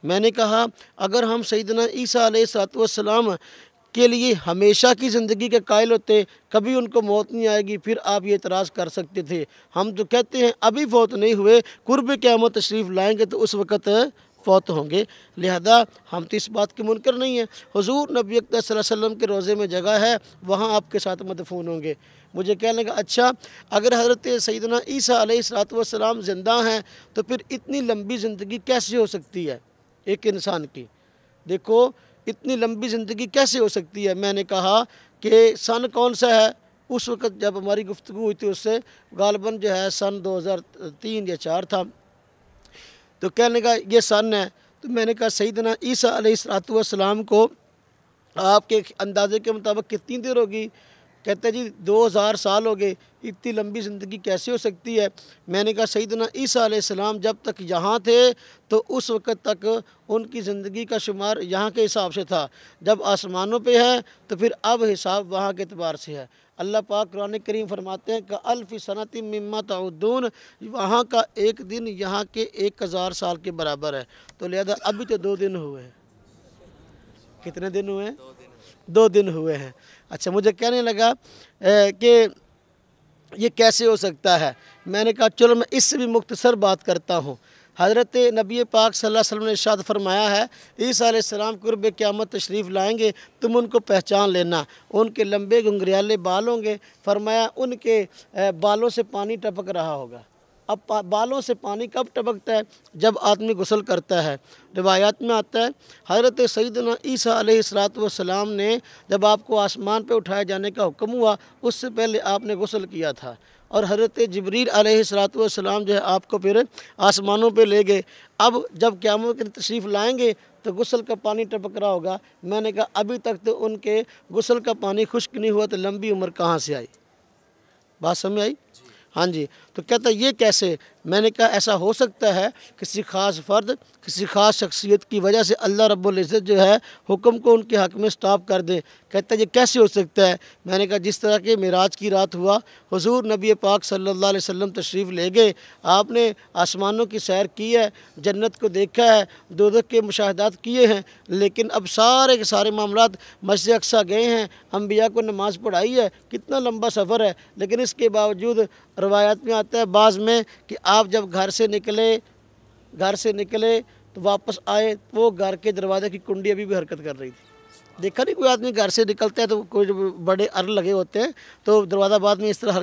میں نے کہا اگر ہم سیدنا عیسیٰ علیہ السلام کے لیے ہمیشہ کی زندگی کے قائل ہوتے، کبھی ان کو موت نہیں آئے گی، پھر آپ یہ اعتراض کر سکتے تھے۔ ہم تو کہتے ہیں ابھی فوت نہیں ہوئے، قرب قیامت تشریف لائیں گے تو اس وقت فوت ہوں گے، لہذا ہم تو اس بات کے منکر نہیں ہیں۔ حضور نبی اکرم صلی اللہ علیہ وسلم کے روضے میں جگہ ہے، وہاں آپ کے ساتھ مدفون ہوں گے۔ مجھے کہنے لگا اچھا اگر حضرت سیدنا عیسیٰ علیہ السلام زندہ ہیں تو پھر اتنی لمبی زندگی کیسے ہو سکتی ہے ایک انسان کی؟ دیکھو اتنی لمبی زندگی کیسے ہو سکتی ہے؟ میں نے کہا کہ سن کون سا ہے؟ اس وقت جب ہماری گفتگو ہوئی تھی اس سے غالباً جو ہے سن 2003 یا 4 تھا، تو کہنے کا یہ سن ہے۔ تو میں نے کہا سیدنا عیسیٰ علیہ السلام کو آپ کے اندازے کے مطابق کتنی دیر ہوگی؟ کہتے ہیں جی 2000 سال ہو گئے، اتنی لمبی زندگی کیسے ہو سکتی ہے؟ میں نے کہا سیدنا عیسیٰ علیہ السلام جب تک یہاں تھے تو اس وقت تک ان کی زندگی کا شمار یہاں کے حساب سے تھا، جب آسمانوں پہ ہے تو پھر اب حساب وہاں کے اعتبار سے ہے۔ اللہ پاک قرآن کریم فرماتے ہیں کہ الف سنۃ مما تعدون، وہاں کا ایک دن یہاں کے 1000 سال کے برابر ہے، تو لہذا ابھی تو 2 دن ہوئے ہیں۔ کتنے دن ہوئے ہیں؟ 2 دن ہوئے ہیں۔ اچھا مجھے کہنے لگا کہ یہ کیسے ہو سکتا ہے؟ میں نے کہا چلو میں اس سے بھی مختصر بات کرتا ہوں۔ حضرت نبی پاک صلی اللہ علیہ وسلم نے ارشاد فرمایا ہے عیسیٰ علیہ السلام قرب قیامت تشریف لائیں گے، تم ان کو پہچان لینا، ان کے لمبے گنگریالے بال ہوں گے، فرمایا ان کے بالوں سے پانی ٹپک رہا ہوگا۔ اب بالوں سے پانی کب ٹپکتا ہے؟ جب آدمی غسل کرتا ہے۔ روایات میں آتا ہے حضرت سیدنا عیسیٰ علیہ السلام نے جب آپ کو آسمان پہ اٹھائے جانے کا حکم ہوا اس سے پہلے آپ نے غسل کیا تھا، اور حضرت جبریل علیہ السلام جو ہے آپ کو پھر آسمانوں پہ لے گئے۔ اب جب قیامت کی تشریف لائیں گے تو غسل کا پانی ٹپک رہا ہوگا۔ میں نے کہا ابھی تک تو ان کے غسل کا پانی خشک نہیں ہوا تو لمبی عمر کہاں سے آئی؟ بات سمجھ آئی؟ ہاں جی، تو کہتا یہ کیسے؟ میں نے کہا ایسا ہو سکتا ہے کسی خاص فرد، کسی خاص شخصیت کی وجہ سے اللہ رب العزت جو ہے حکم کو ان کے حق میں سٹاپ کر دے۔ کہتا ہے یہ کیسے ہو سکتا ہے؟ میں نے کہا جس طرح کہ معراج کی رات ہوا، حضور نبی پاک صلی اللہ علیہ وسلم تشریف لے گئے، آپ نے آسمانوں کی سیر کی ہے، جنت کو دیکھا ہے، دوزخ کے مشاہدات کیے ہیں، لیکن اب سارے کے سارے معاملات مسجد اقصیٰ گئے ہیں، انبیاء کو نماز پڑھائی ہے، کتنا لمبا سفر ہے، لیکن اس کے باوجود روایات میں آتا ہے بعض میں کہ آپ جب گھر سے نکلے تو واپس آئے وہ گھر کے دروازے کی کنڈی ابھی بھی حرکت کر رہی تھی۔ دیکھا نہیں کوئی آدمی گھر سے نکلتا ہے تو کوئی بڑے ار لگے ہوتے ہیں تو دروازہ بعد میں اس طرح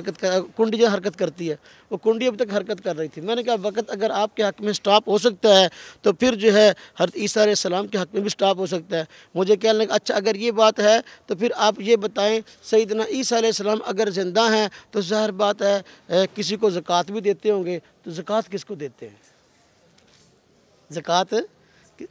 کنڈی جو حرکت کرتی ہے، وہ کنڈی اب تک حرکت کر رہی تھی۔ میں نے کہا وقت اگر آپ کے حق میں سٹاپ ہو سکتا ہے تو پھر جو ہے حضرت عیسیٰ علیہ السلام کے حق میں بھی سٹاپ ہو سکتا ہے۔ مجھے کہنے لگا اچھا اگر یہ بات ہے تو پھر آپ یہ بتائیں سیدنا عیسیٰ علیہ السلام اگر زندہ ہیں تو ظاہر بات ہے کسی کو زکوٰۃ بھی دیتے ہوں گے، تو زکوٰۃ کس کو دیتے ہیں؟ زکوٰۃ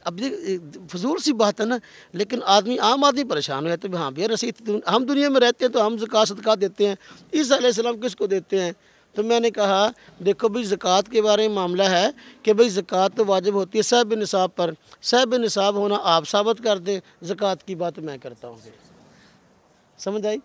اب یہ فضول سی بات ہے نا، لیکن عام آدمی پریشان ہو جاتے ہیں، ہاں بھیا رسید ہم دنیا میں رہتے ہیں تو ہم زکوٰۃ صدقات دیتے ہیں، عیسیٰ علیہ السلام کس کو دیتے ہیں؟ تو میں نے کہا دیکھو بھئی زکوٰۃ کے بارے میں معاملہ ہے کہ بھئی زکوٰۃ تو واجب ہوتی ہے صاحب نصاب پر، صاحب نصاب ہونا آپ ثابت کر دیں، زکوٰۃ کی بات میں کرتا ہوں۔ سمجھ آئی؟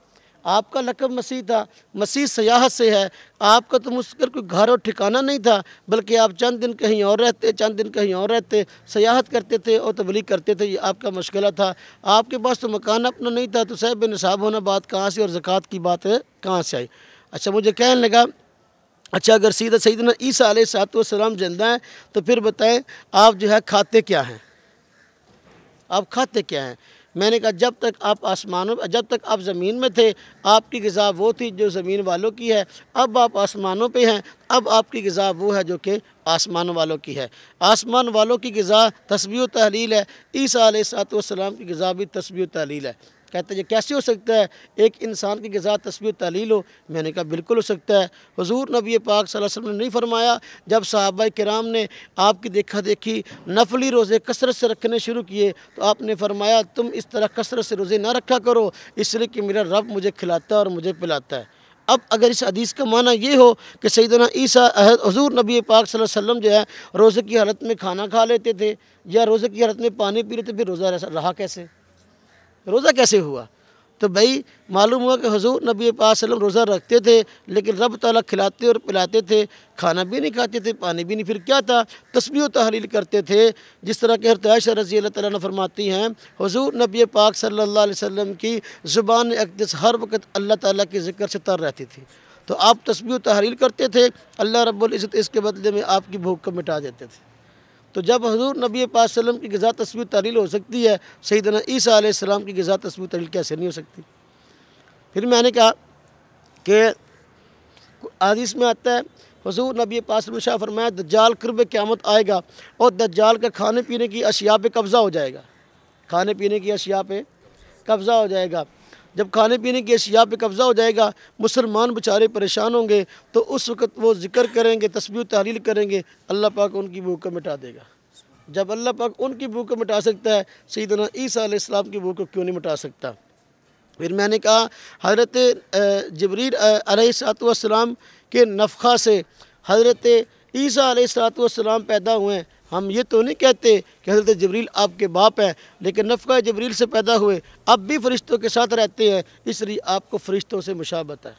آپ کا لقب مسیح تھا، مسیح سیاحت سے ہے، آپ کا تو مسکر کوئی گھر اور ٹھکانہ نہیں تھا، بلکہ آپ چند دن کہیں اور رہتے، چند دن کہیں اور رہتے، سیاحت کرتے تھے اور تبلیغ کرتے تھے، یہ آپ کا مشغلہ تھا۔ آپ کے پاس تو مکان اپنا نہیں تھا، تو صاحب نصاب ہونا بات کہاں سے اور زکوٰۃ کی بات کہاں سے آئی؟ اچھا مجھے کہنے لگا اچھا اگر سیدنا عیسیٰ علیہ السلام زندہ ہیں تو پھر بتائیں آپ جو ہے کھاتے کیا ہیں؟ آپ کھاتے کیا ہیں؟ میں نے کہا جب تک آپ زمین میں تھے آپ کی غذا وہ تھی جو زمین والوں کی ہے، اب آپ آسمانوں پہ ہیں، اب آپ کی غذا وہ ہے جو کہ آسمان والوں کی ہے۔ آسمان والوں کی غذا تسبیح و تحلیل ہے، عیسیٰ علیہ السلام کی غذا بھی تسبیح و تحلیل ہے۔ کہتے ہیں یہ کیسے ہو سکتا ہے ایک انسان کی غذا تسبیح و تحلیل ہو؟ میں نے کہا بالکل ہو سکتا ہے۔ حضور نبی پاک صلی اللہ علیہ وسلم نے نہیں فرمایا جب صحابہ کرام نے آپ کی دیکھا دیکھی نفلی روزے کثرت سے رکھنے شروع کیے تو آپ نے فرمایا تم اس طرح کثرت سے روزے نہ رکھا کرو، اس لیے کہ میرا رب مجھے کھلاتا ہے اور مجھے پلاتا ہے۔ اب اگر اس حدیث کا معنی یہ ہو کہ سیدنا عیسیٰ حضور نبی پاک صلی اللہ علیہ وسلم جو ہے روزے کی حالت میں کھانا کھا لیتے تھے یا روزے کی حالت میں پانی پی لیتے، پھر روزہ رہا کیسے؟ روزہ کیسے ہوا؟ تو بھائی معلوم ہوا کہ حضور نبی پاک صلی اللہ علیہ وسلم روزہ رکھتے تھے لیکن رب تعالیٰ کھلاتے اور پلاتے تھے، کھانا بھی نہیں کھاتے تھے، پانی بھی نہیں، پھر کیا تھا؟ تسبیح و تحلیل کرتے تھے۔ جس طرح کہ حضرت عائشہ رضی اللہ تعالیٰ عنہ فرماتی ہیں حضور نبی پاک صلی اللہ علیہ وسلم کی زبان اقدس ہر وقت اللہ تعالیٰ کے ذکر سے تر رہتی تھی، تو آپ تسبیح و تحلیل کرتے تھے، اللہ رب العزت اس کے بدلے میں آپ کی بھوک کو مٹا دیتے تھے۔ تو جب حضور نبی پاک صلی اللہ علیہ وسلم کی غذا تسبیح و تحلیل ہو سکتی ہے، سیدنا عیسیٰ علیہ السلام کی غذا تسبیح و تحلیل کیسے نہیں ہو سکتی؟ پھر میں نے کہا کہ حدیث میں آتا ہے حضور نبی پاک صلی اللہ علیہ وسلم نے شاہ فرمایا دجال قرب قیامت آئے گا اور دجال کا کھانے پینے کی اشیاء پہ قبضہ ہو جائے گا، کھانے پینے کی اشیاء پہ قبضہ ہو جائے گا۔ جب کھانے پینے کی اشیاء پہ قبضہ ہو جائے گا مسلمان بیچارے پریشان ہوں گے، تو اس وقت وہ ذکر کریں گے، تسبیح و تحلیل کریں گے، اللہ پاک ان کی بھوک کو مٹا دے گا۔ جب اللہ پاک ان کی بھوک کو مٹا سکتا ہے سیدنا عیسیٰ علیہ السلام کی بھوک کو کیوں نہیں مٹا سکتا؟ پھر میں نے کہا حضرت جبریل علیہ السلام کے نفخہ سے حضرت عیسیٰ علیہ السلام پیدا ہوئے ہیں۔ ہم یہ تو نہیں کہتے کہ حضرت جبریل آپ کے باپ ہیں، لیکن نفخہ جبریل سے پیدا ہوئے، اب بھی فرشتوں کے ساتھ رہتے ہیں، اس لیے آپ کو فرشتوں سے مشابہت ہے،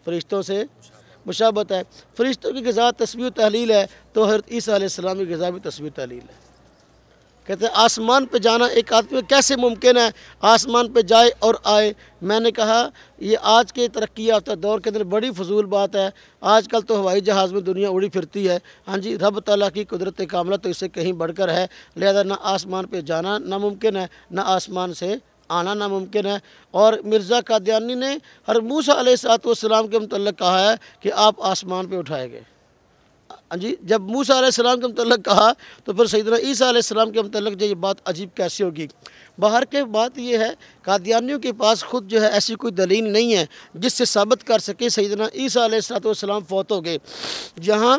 فرشتوں سے مشابہت ہے۔ فرشتوں کی غذا تسبیح و تحلیل ہے تو حضرت عیسیٰ علیہ السلام کی غذا بھی تسبیح و تحلیل ہے۔ کہتے ہیں آسمان پہ جانا ایک آدمی کیسے ممکن ہے آسمان پہ جائے اور آئے؟ میں نے کہا یہ آج کے ترقی یافتہ دور کے اندر بڑی فضول بات ہے۔ آج کل تو ہوائی جہاز میں دنیا اڑی پھرتی ہے، ہاں جی، رب تعالیٰ کی قدرت کاملہ تو اس سے کہیں بڑھ کر ہے، لہذا نہ آسمان پہ جانا ناممکن ہے، نہ آسمان سے آنا ناممکن ہے۔ اور مرزا قادیانی نے حضرت موسیٰ علیہ السلام کے متعلق کہا ہے کہ آپ آسمان پہ اٹھائے گئے۔ جی جب موسیٰ علیہ السلام کے متعلق کہا تو پھر سیدنا عیسیٰ علیہ السلام کے متعلق جو یہ بات عجیب کیسے ہوگی؟ باہر کے بات یہ ہے قادیانیوں کے پاس خود جو ہے ایسی کوئی دلیل نہیں ہے جس سے ثابت کر سکے سیدنا عیسیٰ علیہ السلام فوت ہو گئے۔ جہاں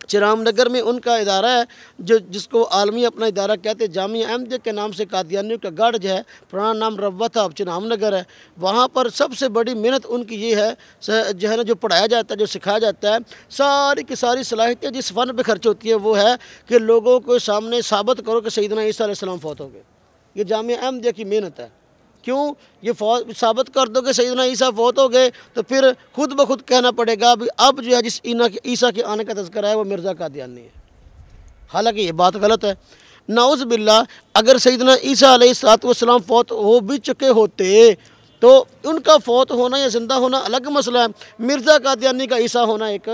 چرام نگر میں ان کا ادارہ ہے جس کو عالمی اپنا ادارہ کہتے ہیں، جامعہ احمدیہ کے نام سے قادیانیوں کا گڑھ جو ہے، پرانا نام روا تھا، اب چرام نگر ہے، وہاں پر سب سے بڑی محنت ان کی یہ ہے جو ہے نا، جو پڑھایا جاتا ہے، جو سکھایا جاتا ہے، ساری کی ساری صلاحیتیں جس فن پہ خرچ ہوتی ہے وہ ہے کہ لوگوں کو سامنے ثابت کرو کہ سیدنا عیسیٰ علیہ السلام فوت ہو گئے۔ یہ جامعہ احمدیہ کی محنت ہے۔ کیوں؟ یہ ثابت کر دو کہ سیدنا عیسیٰ فوت ہو گئے تو پھر خود بخود کہنا پڑے گا اب جو ہے جس عیسیٰ کے آنے کا تذکرہ ہے وہ مرزا قادیانی ہے، حالانکہ یہ بات غلط ہے۔ نعوذ باللہ، اگر سیدنا عیسیٰ علیہ السلام فوت ہو بھی چکے ہوتے تو ان کا فوت ہونا یا زندہ ہونا الگ مسئلہ ہے، مرزا قادیانی کا عیسیٰ ہونا ایک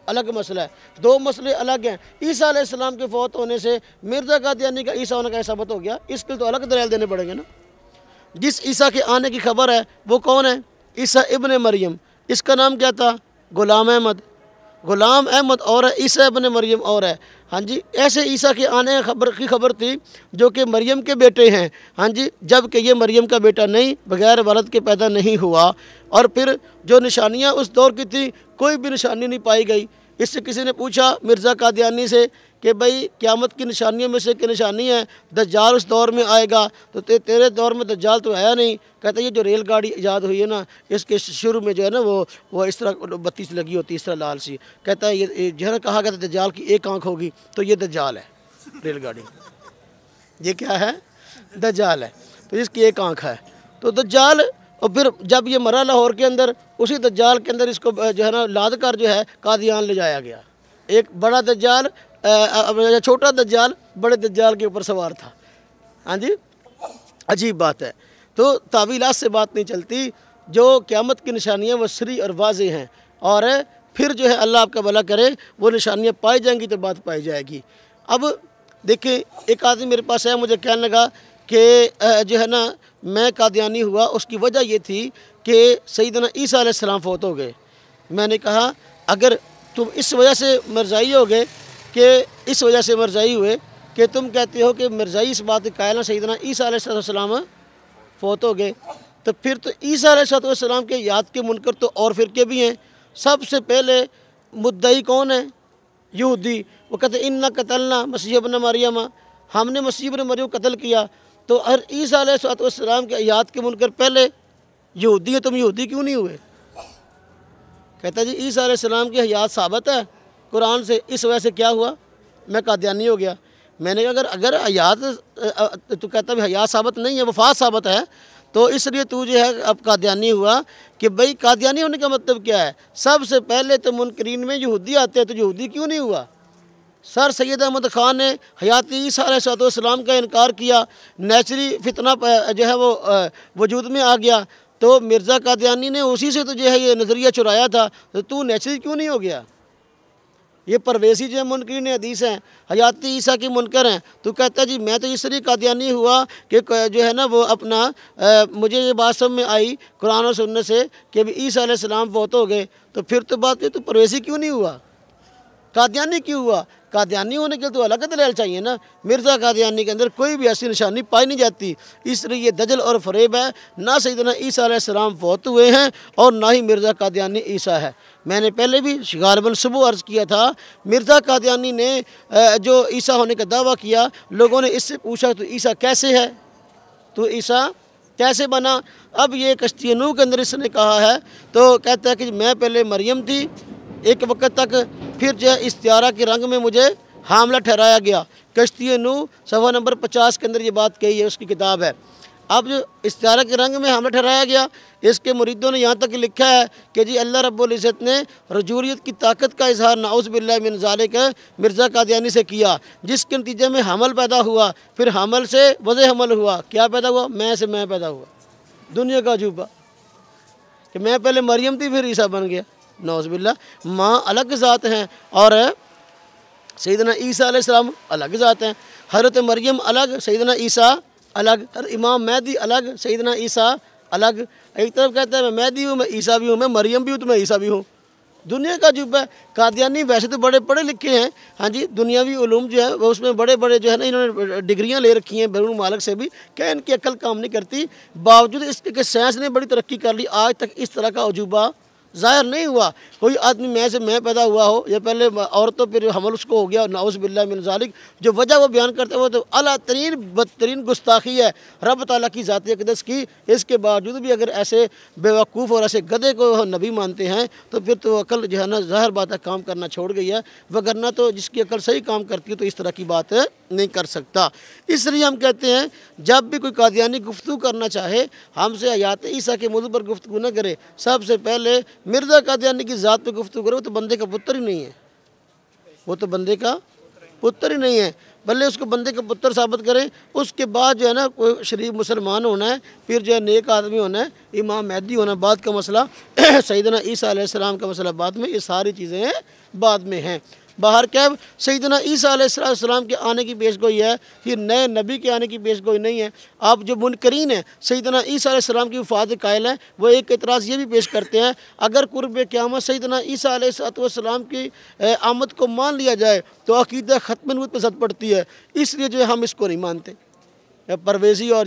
الگ مسئلہ ہے، دو مسئلے الگ ہیں۔ عیسیٰ علیہ السلام کے فوت ہونے سے مرزا قادیانی کا عیسیٰ ہونا کا ثابت ہو گیا، اس کے تو الگ دلائل دینے پڑیں گے نا۔ جس عیسیٰ کے آنے کی خبر ہے وہ کون ہے؟ عیسیٰ ابن مریم، اس کا نام کیا تھا؟ غلام احمد اور ہے، عیسیٰ ابن مریم اور ہے، ہاں جی۔ ایسے عیسیٰ کے آنے کی خبر تھی جو کہ مریم کے بیٹے ہیں، ہاں جی، جب کہ یہ مریم کا بیٹا نہیں، بغیر والد کے پیدا نہیں ہوا۔ اور پھر جو نشانیاں اس دور کی تھی کوئی بھی نشانی نہیں پائی گئی۔ اس سے کسی نے پوچھا مرزا قادیانی سے کہ بھائی قیامت کی نشانیوں میں سے ایک نشانی ہے دجال اس دور میں آئے گا، تو تیرے دور میں دجال تو آیا نہیں۔ کہتا ہے یہ جو ریل گاڑی ایجاد ہوئی ہے نا، اس کے شروع میں جو ہے نا وہ اس طرح بتی سی لگی ہوتی ہے، اس طرح لال سی۔ کہتا ہے یہ جو ہے نا کہا گیا دجال کی ایک آنکھ ہوگی، تو یہ دجال ہے ریل گاڑی، یہ کیا ہے؟ دجال ہے، تو اس کی ایک آنکھ ہے۔ تو دجال اور پھر جب یہ مرا لاہور کے اندر، اسی دجال کے اندر اس کو جو ہے نا لاد کر جو ہے قادیان لے جایا گیا۔ ایک بڑا دجال چھوٹا دجال بڑے دجال کے اوپر سوار تھا۔ ہاں جی، عجیب بات ہے۔ تو تعویلات سے بات نہیں چلتی، جو قیامت کی نشانیاں وہ صریح اور واضح ہیں، اور پھر جو ہے اللہ آپ کا بھلا کرے وہ نشانیاں پائی جائیں گی تو بات پائی جائے گی۔ اب دیکھیں، ایک آدمی میرے پاس ہے، مجھے کہنے لگا کہ جو ہے نا میں قادیانی ہوا، اس کی وجہ یہ تھی کہ سیدنا عیسیٰ علیہ السلام فوت ہو گئے۔ میں نے کہا اگر تم اس وجہ سے مرزائی ہو گئے کہ اس وجہ سے مرزائی ہوئے کہ تم کہتے ہو کہ مرزائی اس بات کے قائل ہیں سیدنا عیسیٰ علیہ السلام فوت ہو گئے، تو پھر تو عیسیٰ علیہ السلام کے یاد کے منکر تو اور فرقے بھی ہیں۔ سب سے پہلے مدعی کون ہے؟ یہودی۔ وہ کہتے ہیں اِنَّا قَتَلْنَا مسیح ابن مریم، ہم نے مسیح ابن مریم قتل کیا۔ تو ہر عیسیٰ علیہ السلام کے یاد کے منکر پہلے یہودی ہیں، تم یہودی کیوں نہیں ہوئے؟ کہتا جی عیسیٰ علیہ السلام کی حیات ثابت ہے قرآن سے، اس وجہ سے کیا ہوا؟ میں قادیانی ہو گیا۔ میں نے کہا اگر حیات تو کہتا ہے حیات ثابت نہیں ہے، وفات ثابت ہے، تو اس لیے تو جو ہے اب قادیانی ہوا۔ کہ بھئی قادیانی ہونے کا مطلب کیا ہے؟ سب سے پہلے تو منکرین میں یہودی آتے ہیں، تو یہودی کیوں نہیں ہوا؟ سر سید احمد خان نے حیات عیسیٰ علیہ السلام کا انکار کیا، نیچری فتنہ جو ہے وہ وجود میں آ گیا، تو مرزا قادیانی نے اسی سے تو جو ہے یہ نظریہ چرایا تھا، تو نیچری کیوں نہیں ہو گیا؟ یہ پرویزی جو ہے منکرین حدیث ہیں، حیات عیسیٰ کی منکر ہیں، تو کہتا ہے جی میں تو اس لیے قادیانی ہوا کہ جو ہے نا وہ اپنا مجھے یہ بات سمجھ میں آئی قرآن و سنت سے کہ عیسیٰ علیہ السلام فوت ہو گئے، تو پھر تو بات یہ تو پرویزی کیوں نہیں ہوا؟ قادیانی کیوں ہوا؟ قادیانی ہونے کے تو الگ دلیل چاہیے نا۔ مرزا قادیانی کے اندر کوئی بھی ایسی نشانی پائی نہیں جاتی، اس لیے یہ دجل اور فریب ہے۔ نہ سیدنا عیسیٰ علیہ السلام فوت ہوئے ہیں اور نہ ہی مرزا قادیانی عیسیٰ ہے۔ میں نے پہلے بھی غالباً صبح عرض کیا تھا، مرزا قادیانی نے جو عیسیٰ ہونے کا دعویٰ کیا، لوگوں نے اس سے پوچھا تو عیسیٰ کیسے ہے؟ تو عیسیٰ کیسے بنا؟ اب یہ کشتی نوح کے اندر اس نے کہا ہے، تو کہتا ہے کہ میں پہلے مریم تھی ایک وقت تک، پھر جو ہے استعارہ کے رنگ میں مجھے حاملہ ٹھہرایا گیا۔ کشتی نوح صفحہ نمبر 50 کے اندر یہ بات کہی ہے، اس کی کتاب ہے۔ اب جو استعارہ کے رنگ میں حاملہ ٹھہرایا گیا، اس کے مریدوں نے یہاں تک لکھا ہے کہ جی اللہ رب العزت نے رجولیت کی طاقت کا اظہار نعوذ باللہ من ذالک مرزا قادیانی سے کیا، جس کے نتیجے میں حمل پیدا ہوا، پھر حمل سے وضع حمل ہوا۔ کیا پیدا ہوا؟ میں سے میں پیدا ہوا۔ دنیا کا عجوبہ کہ میں پہلے مریم تھی پھر عیسیٰ بن گیا، نعوذ باللہ۔ ماں الگ ذات ہیں اور سیدنا عیسیٰ علیہ السلام الگ ذات ہیں۔ حضرت مریم الگ، سیدنا عیسیٰ الگ، امام مہدی الگ، سیدنا عیسیٰ الگ۔ ایک طرف کہتا ہے میں مہدی ہوں، میں عیسیٰ بھی ہوں، میں مریم بھی ہوں تو میں عیسیٰ بھی ہوں۔ دنیا کا عجوبہ ہے۔ قادیانی ویسے تو بڑے پڑھے لکھے ہیں، ہاں جی، دنیاوی علوم جو ہے وہ اس میں بڑے بڑے جو ہے نا انہوں نے ڈگریاں لے رکھی ہیں بیرون ممالک سے بھی، کہ ان کی عقل کام نہیں کرتی، باوجود اس کے کہ سائنس نے بڑی ترقی کر لی، آج تک اس طرح کا عجوبہ ظاہر نہیں ہوا۔ کوئی آدمی میں سے میں پیدا ہوا ہو، یا پہلے عورتوں پھر حمل اس کو ہو گیا، نعوذ باللہ من ذالک، جو وجہ وہ بیان کرتے ہیں وہ تو اعلیٰ ترین بدترین گستاخی ہے رب تعالیٰ کی ذات اقدس کی۔ اس کے باوجود بھی اگر ایسے بیوقوف اور ایسے گدھے کو نبی مانتے ہیں تو پھر تو عقل جو ہے نا ظاہر بات ہے کام کرنا چھوڑ گئی ہے، وگرنہ تو جس کی عقل صحیح کام کرتی ہے تو اس طرح کی بات نہیں کر سکتا۔ اس لیے ہم کہتے ہیں جب بھی کوئی قادیانی گفتگو کرنا چاہے، ہم سے حیات عیسیٰ کے موضوع پر گفتگو نہ کرے، سب سے پہلے مرزا قادیانی کی ذات پہ گفتگو کرے، وہ تو بندے کا پتر ہی نہیں ہے، وہ تو بندے کا پتر ہی نہیں ہے، بلے اس کو بندے کا پتر ثابت کریں، اس کے بعد جو ہے نا کوئی شریف مسلمان ہونا ہے، پھر جو ہے نیک آدمی ہونا ہے، امام مہدی ہونا بعد کا مسئلہ، سیدنا عیسیٰ علیہ السلام کا مسئلہ بعد میں، یہ ساری چیزیں بعد میں ہیں۔ باہر کیب سیدنا عیسیٰ علیہ السلام کے آنے کی پیش گوئی ہے، یہ نئے نبی کے آنے کی پیش گوئی نہیں ہے۔ آپ جو منکرین ہیں سیدنا عیسیٰ علیہ السلام کی وفات قائل ہیں، وہ ایک اعتراض یہ بھی پیش کرتے ہیں اگر قرب قیامت سیدنا عیسیٰ علیہ السلام کی آمد کو مان لیا جائے تو عقیدہ ختم نبوت پہ زد پڑتی ہے، اس لیے جو ہے ہم اس کو نہیں مانتے۔ پرویزی اور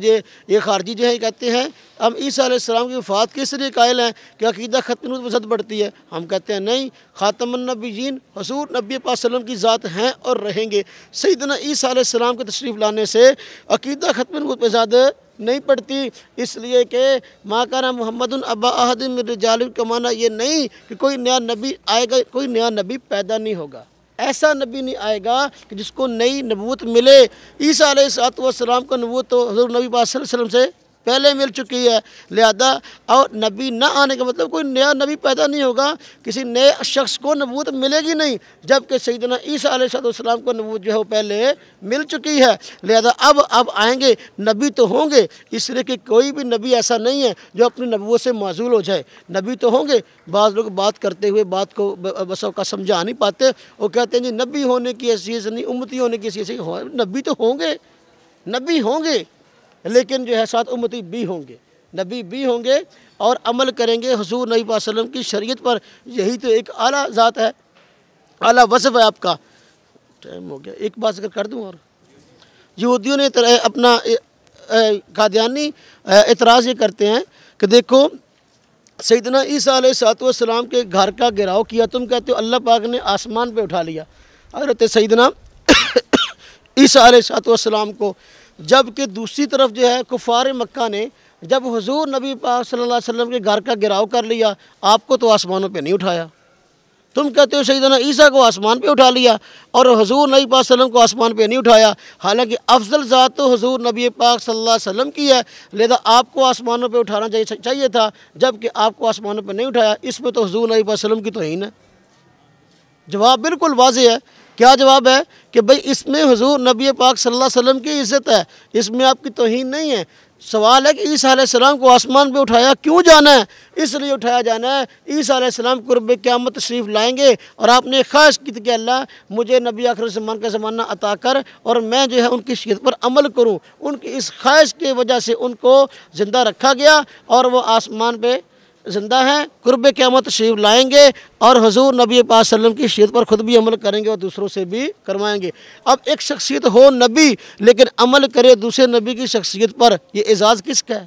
یہ خارجی جو ہے کہتے ہیں ہم عیسیٰ علیہ السلام کی وفات کس لیے قائل ہیں کہ عقیدہ ختم نبوت پہ زد پڑتی ہے، ہم کہتے ہیں نہیں، خاتم النبیین حضور نبی پاک صلی اللہ علیہ وسلم کی ذات ہیں اور رہیں گے۔ سیدنا عیسیٰ علیہ السلام کے تشریف لانے سے عقیدہ ختم نبوت پہ زد نہیں پڑتی، اس لیے کہ ما کان محمد ابا احد من رجالکم کا معنی یہ نہیں کہ کوئی نیا نبی آئے گا، کوئی نیا نبی پیدا نہیں ہوگا، ایسا نبی نہیں آئے گا کہ جس کو نئی نبوت ملے۔ عیسیٰ علیہ السلام کو نبوت تو حضور نبی پاک صلی اللہ علیہ وسلم سے پہلے مل چکی ہے، لہذا اور نبی نہ آنے کا مطلب کوئی نیا نبی پیدا نہیں ہوگا، کسی نئے شخص کو نبوت ملے گی نہیں، جبکہ سیدنا عیسیٰ علیہ السلام کو نبوت جو ہے وہ پہلے مل چکی ہے، لہذا اب آئیں گے نبی تو ہوں گے، اس لیے کہ کوئی بھی نبی ایسا نہیں ہے جو اپنی نبوت سے معزول ہو جائے، نبی تو ہوں گے۔ بعض لوگ بات کرتے ہوئے بات کو بس کا سمجھا نہیں پاتے، وہ کہتے ہیں جی نبی ہونے کی حیثیت نہیں، امتی ہونے کی حیثیت سے، نبی تو ہوں گے، نبی ہوں گے، لیکن جو ہے ساتھ امتی بھی ہوں گے، نبی بھی ہوں گے اور عمل کریں گے حضور نبی صلی اللہ علیہ وسلم کی شریعت پر۔ یہی تو ایک اعلیٰ ذات ہے، اعلیٰ وصف ہے آپ کا۔ ٹائم ہو گیا، ایک بات اگر کر دوں اور یہودیوں نے اپنا قادیانی اعتراض یہ کرتے ہیں کہ دیکھو سیدنا عیسیٰ علیہ السلام کے گھر کا گھراؤ کیا، تم کہتے ہو اللہ پاک نے آسمان پہ اٹھا لیا حضرت سیدنا عیسیٰ علیہ السلام کو، جبکہ دوسری طرف جو ہے کفار مکہ نے جب حضور نبی پاک صلی اللہ علیہ وسلم کے گھر کا گھراؤ کر لیا، آپ کو تو آسمانوں پہ نہیں اٹھایا، تم کہتے ہو سیدنا عیسیٰ کو آسمان پہ اٹھا لیا اور حضور نبی پاک صلی اللہ علیہ وسلم کو آسمان پہ نہیں اٹھایا، حالانکہ افضل ذات تو حضور نبی پاک صلی اللہ علیہ وسلم کی ہے، لہذا آپ کو آسمانوں پہ اٹھانا چاہیے تھا، جبکہ آپ کو آسمانوں پہ نہیں اٹھایا، اس میں تو حضور نبی پاک صلی اللہ علیہ وسلم کی توہین ہے۔ جواب بالکل واضح ہے، کیا جواب ہے کہ بھئی اس میں حضور نبی پاک صلی اللہ علیہ وسلم کی عزت ہے، اس میں آپ کی توہین نہیں ہے۔ سوال ہے کہ عیسیٰ علیہ السلام کو آسمان پہ اٹھایا کیوں جانا ہے؟ اس لیے اٹھایا جانا ہے، عیسیٰ علیہ السلام قرب قیامت تشریف لائیں گے اور آپ نے خواہش کی تھی کہ اللہ مجھے نبی آخر الزمان کا زمانہ عطا کر اور میں جو ہے ان کی شریعت پر عمل کروں، ان کی اس خواہش کی وجہ سے ان کو زندہ رکھا گیا اور وہ آسمان پہ زندہ ہیں، قرب قیامت تشریف لائیں گے اور حضور نبی پاک صلی اللہ علیہ وسلم کی شریعت پر خود بھی عمل کریں گے اور دوسروں سے بھی کروائیں گے۔ اب ایک شخصیت ہو نبی لیکن عمل کرے دوسرے نبی کی شخصیت پر، یہ اعزاز کس کا ہے؟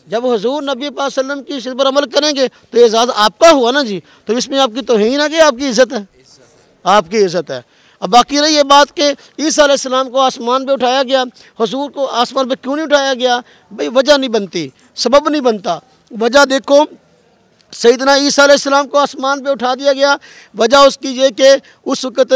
جب حضور نبی پاک صلی اللہ علیہ وسلم کی شریعت پر عمل کریں گے تو اعزاز آپ کا ہوا نا جی، تو اس میں آپ کی توہین ہے کہ آپ کی عزت ہے؟ آپ کی عزت ہے۔ اب باقی رہی یہ بات کہ عیسیٰ علیہ السلام کو آسمان پہ اٹھایا گیا، حضور کو آسمان پہ کیوں نہیں اٹھایا گیا؟ بھئی وجہ نہیں بنتی، سبب نہیں بنتا۔ وجہ دیکھو سیدنا عیسیٰ علیہ السلام کو آسمان پہ اٹھا دیا گیا، وجہ اس کی یہ کہ اس وقت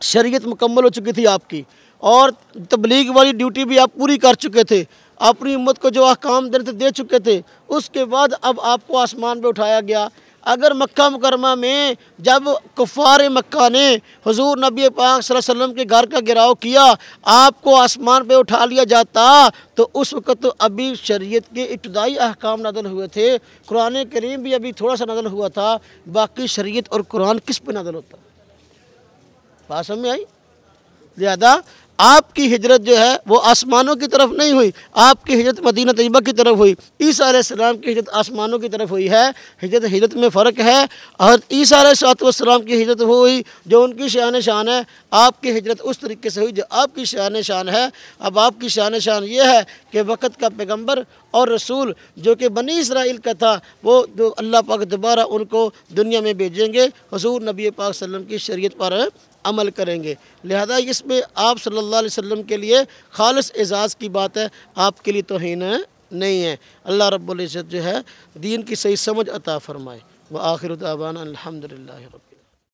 شریعت مکمل ہو چکی تھی آپ کی اور تبلیغ والی ڈیوٹی بھی آپ پوری کر چکے تھے، اپنی امت کو جو احکام دینے تھے دے چکے تھے، اس کے بعد اب آپ کو آسمان پہ اٹھایا گیا۔ اگر مکہ مکرمہ میں جب کفار مکہ نے حضور نبی پاک صلی اللہ علیہ وسلم کے گھر کا گھراؤ کیا، آپ کو آسمان پہ اٹھا لیا جاتا تو اس وقت تو ابھی شریعت کے ابتدائی احکام نازل ہوئے تھے، قرآن کریم بھی ابھی تھوڑا سا نازل ہوا تھا، باقی شریعت اور قرآن کس پہ نازل ہوتا؟ بات سمجھ میں آئی؟ لہذا آپ کی ہجرت جو ہے وہ آسمانوں کی طرف نہیں ہوئی، آپ کی ہجرت مدینہ طیبہ کی طرف ہوئی۔ عیسیٰ علیہ السلام کی ہجرت آسمانوں کی طرف ہوئی ہے، ہجرت میں فرق ہے، اور عیسیٰ علیہ السلام کی ہجرت وہ ہوئی جو ان کی شان ہے، آپ کی ہجرت اس طریقے سے ہوئی جو آپ کی شان ہے۔ اب آپ کی شان یہ ہے کہ وقت کا پیغمبر اور رسول جو کہ بنی اسرائیل کا تھا، وہ جو اللہ پاک دوبارہ ان کو دنیا میں بھیجیں گے، حضور نبی پاک صلی اللہ علیہ وسلم کی شریعت پر عمل کریں گے، لہذا اس میں آپ صلی اللہ علیہ وسلم کے لیے خالص اعزاز کی بات ہے، آپ کے لیے توہین نہیں ہے۔ اللہ رب العزت جو ہے دین کی صحیح سمجھ عطا فرمائے۔ وآخر دعوانا الحمدللہ رب